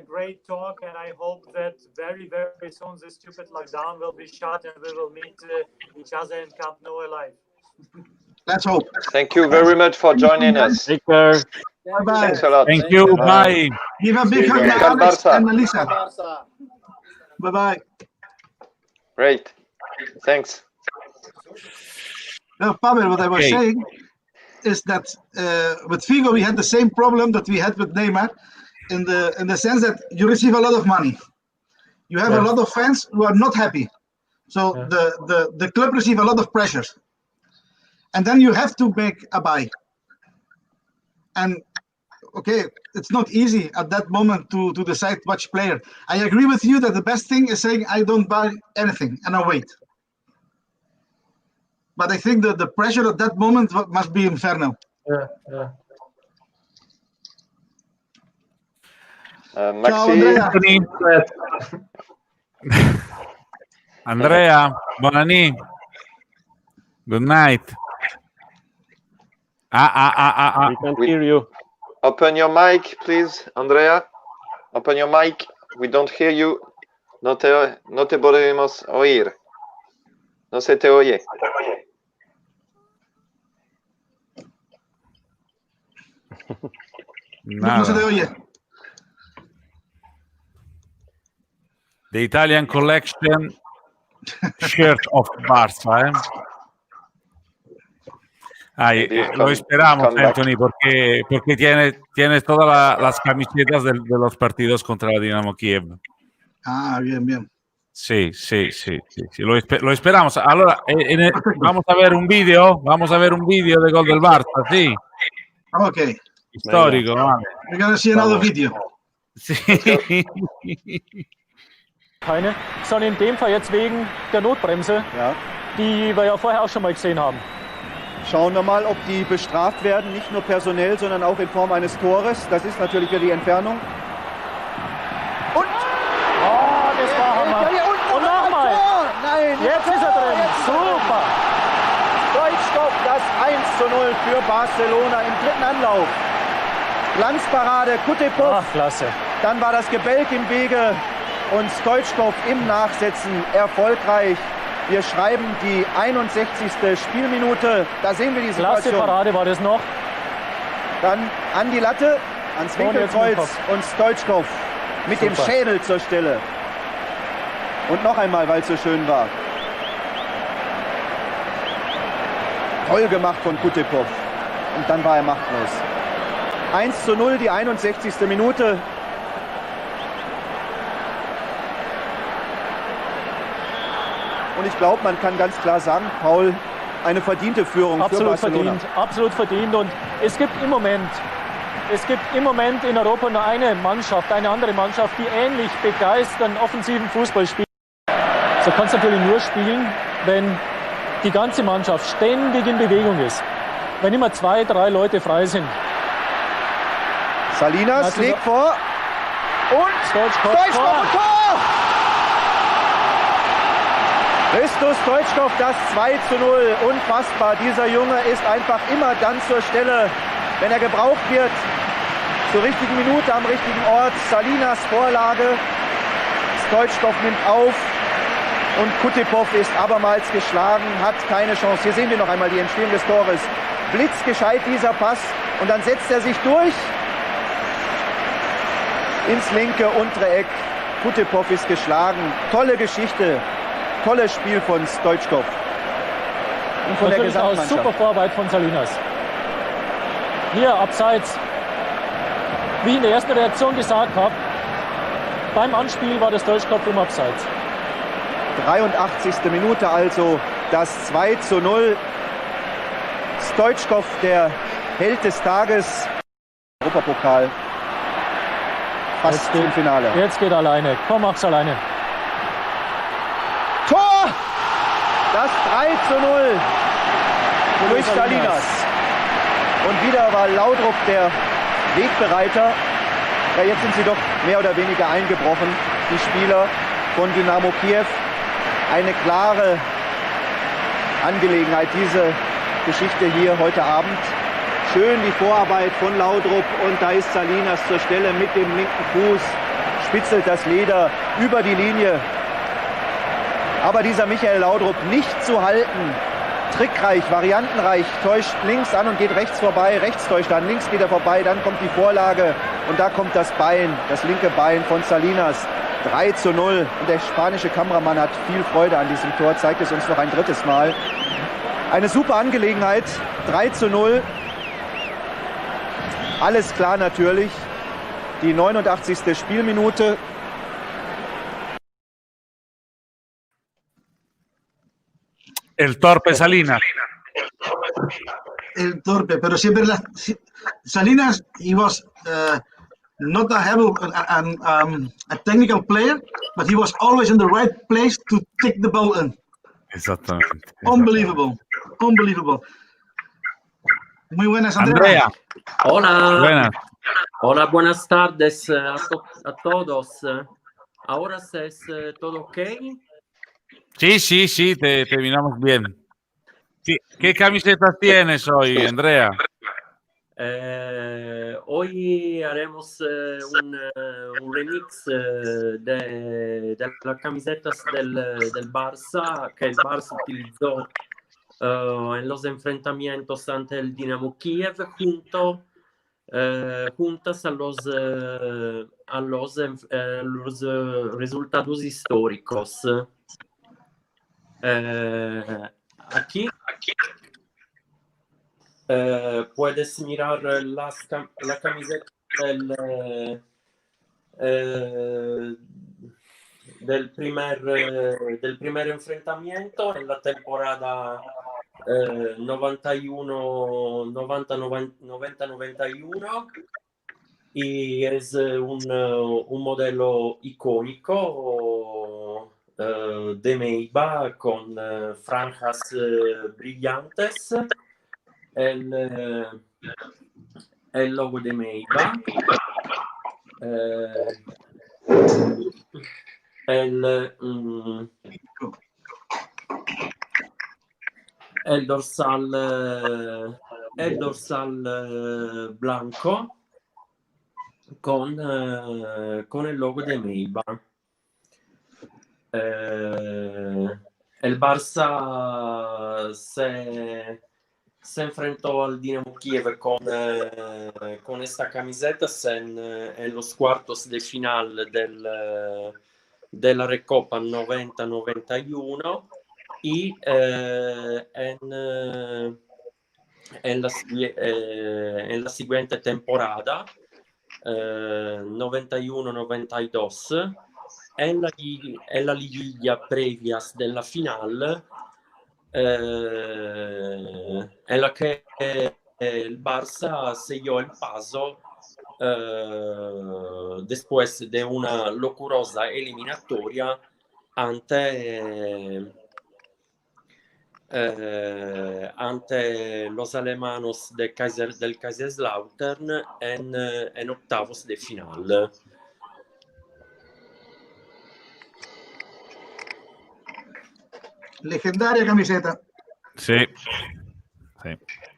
Great talk, and I hope that very, very soon this stupid lockdown will be shut and we will meet each other in Camp Nou alive.
Let's hope.
Thank you very much for joining us.
Take care.
Bye.
Thanks a lot.
Thank you. Bye.
Give a big hug to Alex and Melissa. Bye-bye.
Great. Thanks.
Well, Pavel, what I was saying is that with Figo, we had the same problem that we had with Neymar in the sense that you receive a lot of money. You have a lot of fans who are not happy. So the club receive a lot of pressure. And then you have to make a buy. And it's not easy at that moment to decide which player. I agree with you that the best thing is saying I don't buy anything and I wait. But I think that the pressure at that moment must be infernal.
Maxi.
Andrea, buonanì. Good night.
We can't hear you.
Open your mic, please, Andrea. Open your mic. We don't hear you. No te podemos oír. No se te oye.
No se te oye.
The Italian collection shirt of Barça, lo esperamos, Anthony, porque tienes todas las camisetas de los partidos contra la Dinamo Kiev.
Ah, bien.
Sí. Lo esperamos. Allora, vamos a ver un video de gol del Barça, sí.
Ok.
Histórico, vale.
We're gonna see another video.
Sí.
Keine, sondern in dem Fall jetzt wegen der Notbremse, die wir ja vorher auch schon mal gesehen haben.
Schauen wir mal, ob die bestraft werden, nicht nur personell, sondern auch in Form eines Tores. Das ist natürlich wieder die Entfernung. Und
das war Hammer. Und nochmal.
Nein,
jetzt ist er drin. Super.
Stopp, das 1:0 für Barcelona im dritten Anlauf. Glanzparade, Kutepov.
Ach, klasse.
Dann war das Gebälk im Wege und Stoichkov im Nachsetzen erfolgreich. Wir schreiben die 61. Spielminute. Da sehen wir die Situation.
Klasse Parade war das noch.
Dann an die Latte, ans Winkelkreuz und Stoichkov mit dem Schädel zur Stelle. Und noch einmal, weil es so schön war. Toll gemacht von Kutepov. Und dann war er machtlos. 1:0, die 61. Minute. Und ich glaube, man kann ganz klar sagen, Paul, eine verdiente Führung für Barcelona.
Absolut verdient. Und es gibt im Moment in Europa nur eine andere Mannschaft, die ähnlich begeisternd offensiven Fußball spielt. So kannst du natürlich nur spielen, wenn die ganze Mannschaft ständig in Bewegung ist. Wenn immer 2, 3 Leute frei sind.
Salinas legt vor. Und Stoichkov Tor! Christus Stoichkov, das 2:0. Unfassbar. Dieser Junge ist einfach immer dann zur Stelle, wenn er gebraucht wird. Zur richtigen Minute am richtigen Ort. Salinas Vorlage. Stoichkov nimmt auf. Und Kutepov ist abermals geschlagen, hat keine Chance. Hier sehen wir noch einmal die Entstehung des Tores. Blitzgescheit dieser Pass. Und dann setzt er sich durch. Ins linke untere Eck. Kutepov ist geschlagen. Tolle Geschichte. Tolles Spiel von Stoichkov. Und von der Gesamtmannschaft.
Super Vorarbeit von Salinas. Hier abseits. Wie ich in der ersten Reaktion gesagt habe, beim Anspiel war der Stoichkov im Abseits.
83. Minute also, das 2:0. Stoichkov, der Held des Tages. Europapokal. Fast im Finale.
Jetzt geht er alleine. Komm, mach's alleine.
Tor! Das 3:0 durch Salinas. Und wieder war Laudrup der Wegbereiter. Ja, jetzt sind sie doch mehr oder weniger eingebrochen, die Spieler von Dynamo Kiev. Eine klare Angelegenheit, diese Geschichte hier heute Abend. Schön die Vorarbeit von Laudrup und da ist Salinas zur Stelle mit dem linken Fuß, spitzelt das Leder über die Linie. Aber dieser Michael Laudrup nicht zu halten. Trickreich, variantenreich, täuscht links an und geht rechts vorbei, rechts täuscht an, links geht er vorbei, dann kommt die Vorlage und da kommt das Bein, das linke Bein von Salinas. 3:0 und der spanische Kameramann hat viel Freude an diesem Tor, zeigt es uns noch ein drittes Mal. Eine super Angelegenheit, 3:0. Alles klar natürlich. Die 89. Spielminute.
El torpe Salinas.
El torpe, pero siempre Salinas, he was not a technical player, but he was always in the right place to take the ball in.
Exactamente.
Unbelievable, unbelievable. Muy buenas, Andrea.
Hola.
Buenas.
Hola, buenas tardes a todos. Ahora es todo ok.
Sí, terminamos bien. ¿Qué camisetas tienes hoy, Andrea?
Hoy haremos un remix de las camisetas del Barça que el Barça utilizó en los enfrentamientos ante el Dinamo Kiev juntas a los resultados históricos. Aquí puedes mirar la camiseta del primer enfrentamiento en la temporada 90-91 y es un modelo icónico de neighbour con franjas brillantes, el logo de neighbour, el dorsal blanco con el logo de neighbour. El Barça se enfrentó al Dinamo Kiev con esta camiseta en los cuartos de final de la Recopa 90-91 y en la siguiente temporada 91-92 en la liguilla previas de la final en la que el Barça selló el paso después de una locorosa eliminatoria ante ante los alemanos del Kaiserslautern en octavos de final.
Legendaria camiseta.
Sí.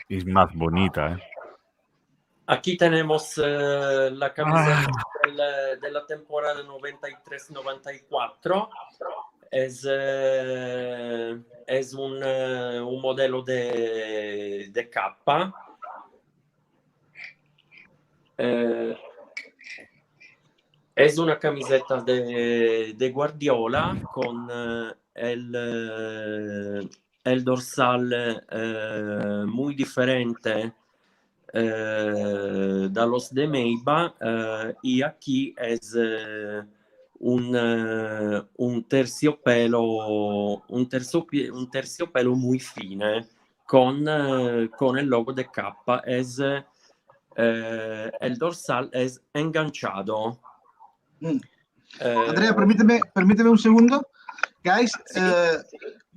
Es más bonita,
Aquí tenemos la camiseta de la temporada 93-94. Es un modelo de capa. Es una camiseta de Guardiola con el dorsal muy diferente de los de neighbour, y aquí es un terciopelo muy fine con el logo de capa. El dorsal es enganchado.
Andrea, permíteme un segundo. Guys,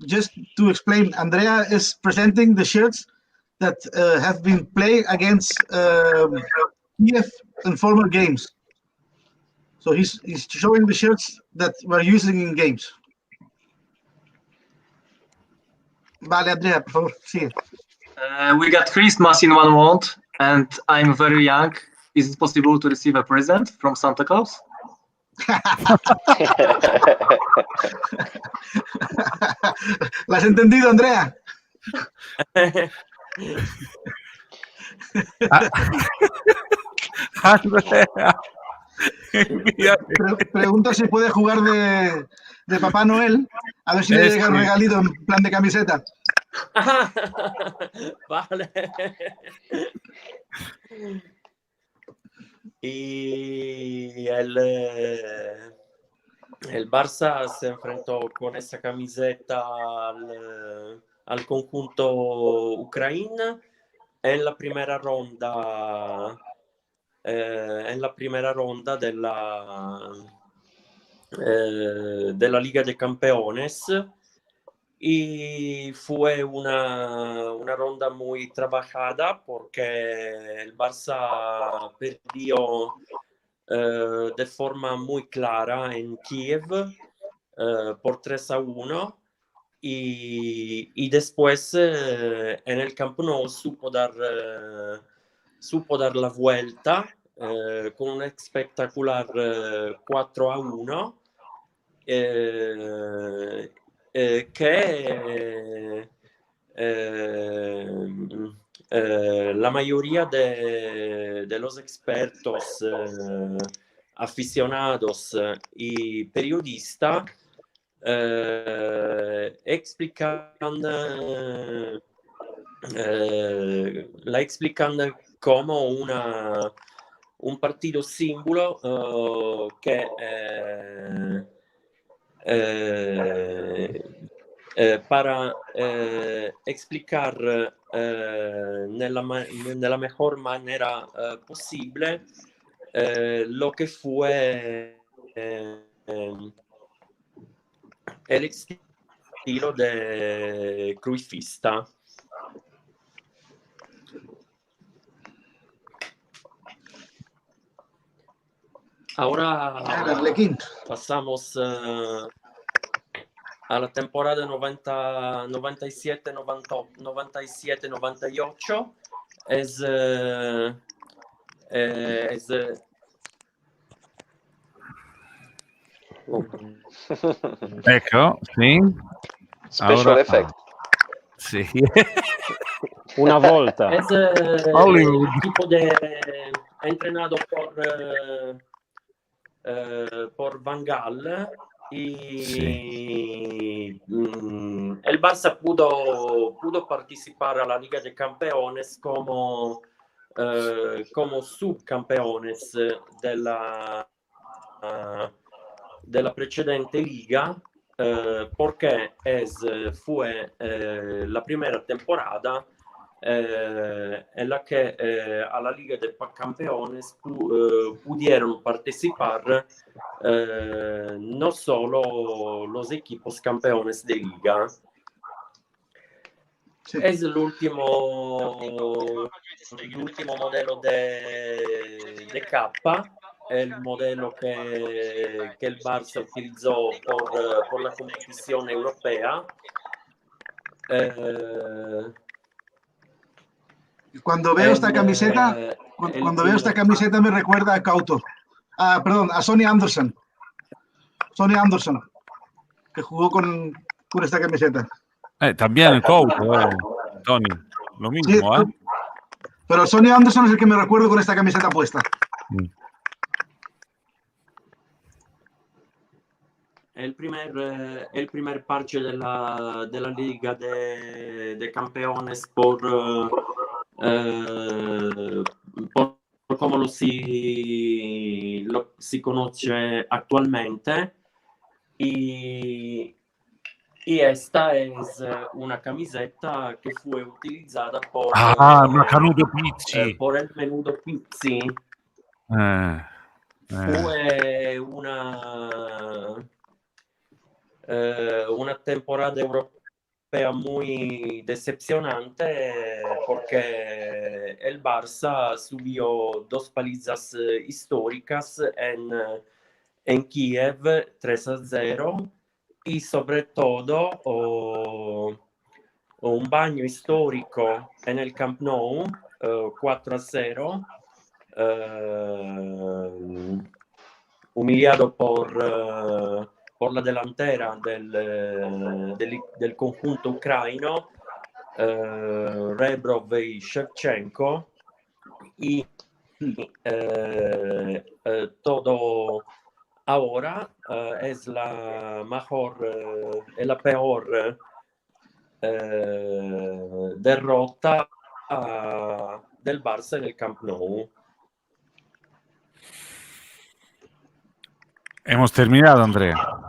just to explain, Andrea is presenting the shirts that have been played against Kiev in former games. So he's showing the shirts that we're using in games. Vale, Andrea, por favor, sigue.
We got Christmas in 1 month, and I'm very young. Is it possible to receive a present from Santa Claus?
¿La has entendido, Andrea?
Andrea.
Pregunta si puede jugar de Papá Noel, a ver si le llega un regalito en plan de camiseta.
Vale. Y el Barça se enfrentó con esa camiseta al conjunto ucraniano en la primera ronda. De la Liga de Campeones, y fue una ronda muy trabajada porque el Barça perdió de forma muy clara en Kiev por 3-1, y después en el Camp Nou supo dar la vuelta con un espectacular 4-1 que la mayoría de los expertos, aficionados y periodistas la explican como un partido símbolo que para explicar nella mejor manera posible lo que fue el estilo de Cruyffista. Ahora pasamos a la temporada 97-98.
Ecco, sì.
Special effect.
Sì.
Una volta.
Es
Hollywood.
equipo entrenado por Van Gaal, y el Barça pudo participar a la Liga de Campeones como subcampeones de la precedente liga, porque fue la primera temporada en la que a la Liga de Campeones pudieron participar no solo los equipos campeones de liga. Es l'ultimo modelo de K, è il modello che il Barça utilizzò por la competizione europea.
Cuando veo esta camiseta, me recuerda a Couto. Perdón, a Sonny Anderson. Sonny Anderson, que jugó con esta camiseta.
También el Couto, Toni. Lo mismo,
sí, Pero Sonny Anderson es el que me recuerdo con esta camiseta puesta.
El primer parche de la Liga de Campeones por como lo si conoce actualmente, y esta es una camiseta que fue utilizada por el Menudo Pizzi. Fue una temporada europea muy decepcionante porque el Barça subió 2 palizas históricas en Kiev, 3-0, y sobre todo un baño histórico en el Camp Nou, 4-0, humillado por la delantera del conjunto ucraniano, Rebrov y Shevchenko, y todo ahora es la peor derrota del Barça en el Camp Nou.
Hemos terminado, Andrea.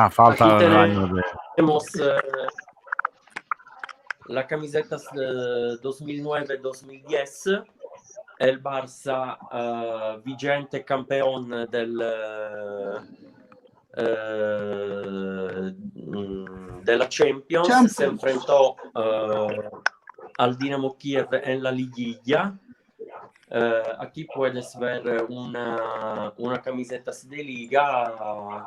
Falta el año
tenemos la camiseta 2009-2010, el Barça vigente campeón de la Champions. Se enfrentó al Dinamo Kiev en la liguilla. Aquí puedes ver una camiseta de liga,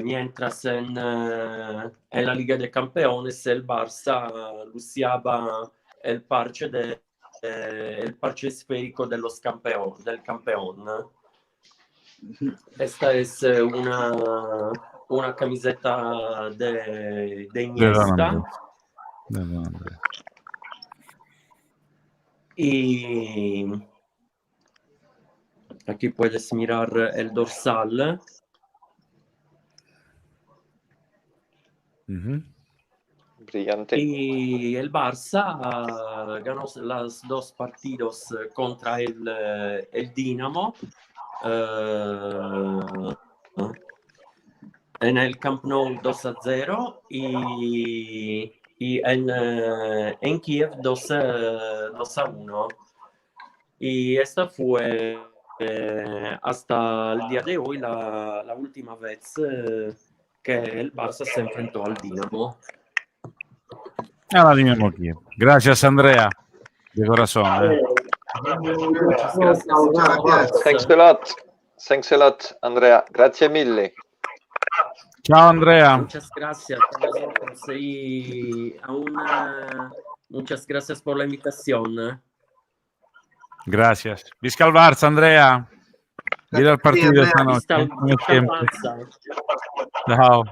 mientras en la Liga de Campeones el Barça luciaba el parche esférico del campeón. Esta es una camiseta de Iniesta. Y aquí puedes mirar el dorsal.
Brillante.
Y el Barça ganó los 2 partidos contra el Dinamo en el Camp Nou 2-0 y en Kiev 2-1. Y esta fue hasta el día de hoy la última vez que el Barça se enfrentó al Dinamo.
A la Dinamo Kiev. Gracias, Andrea. De corazón.
Muchas gracias.
Thanks a lot, Andrea. Grazie mille.
Ciao, Andrea.
Muchas gracias a vosotros y muchas gracias por la invitación.
Gracias. Visca el Barça, Andrea. Mira el partido esta noche. Como siempre. Chao.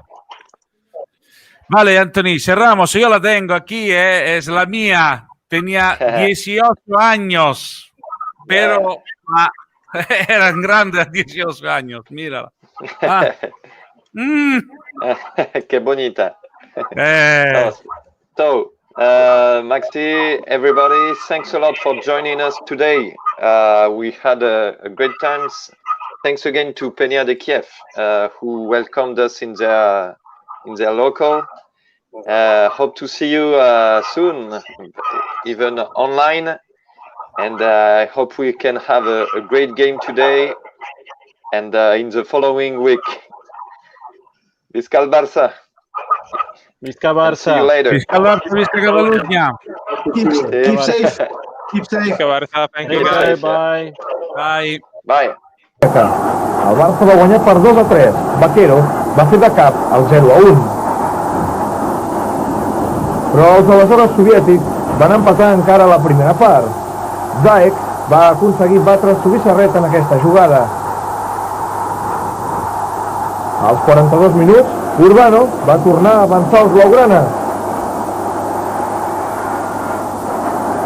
Vale, Anthony, cerramos. Yo la tengo aquí, es la mía. Tenía 18 años, pero eran grandes a 18 años. Mírala.
Qué bonita. So, Maxi, everybody, thanks a lot for joining us today. We had a great time. Thanks again to Penya de Kiev, who welcomed us in their local. Hope to see you soon, even online. And I hope we can have a great game today and in the following week. Visca el Barça.
Visca Barça.
See you later.
Visca Barça, visca Catalunya.
Keep safe. Keep safe.
Visca Barça, thank you.
Bye.
Bye.
Bye.
El Barça va guanyar per 2-3. Vaquero va fer de cap el 0-1. Però els aleshores soviètics van empatar encara a la primera part. Zaek va aconseguir batre Subisarret en aquesta jugada. Als 42 minuts, Urbano va tornar a avançar els Blaugrana.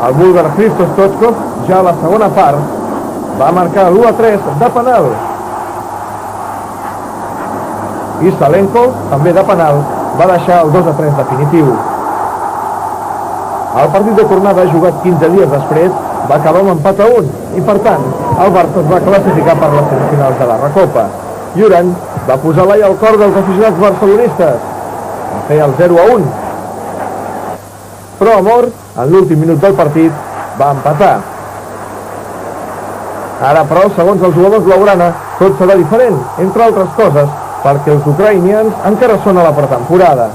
El búlgar Christos Totskov, ja a la segona part, va marcar l'1-3 de penal. I Salenko, també de penal, va deixar el 2-3 definitiu. El partit de tornada, jugat 15 dies després, va acabar amb empat a 1 i, per tant, el Barça es va classificar per les semifinals de la Recopa. Juran va posar l'ai al cor dels aficionats barcelonistes. Va fer el 0-1. Però Amor, en l'últim minut del partit, va empatar. Ara, però, segons els jugadors Blaugrana, tot serà diferent, entre altres coses, perquè els ucraïnians encara són a la pretemporada.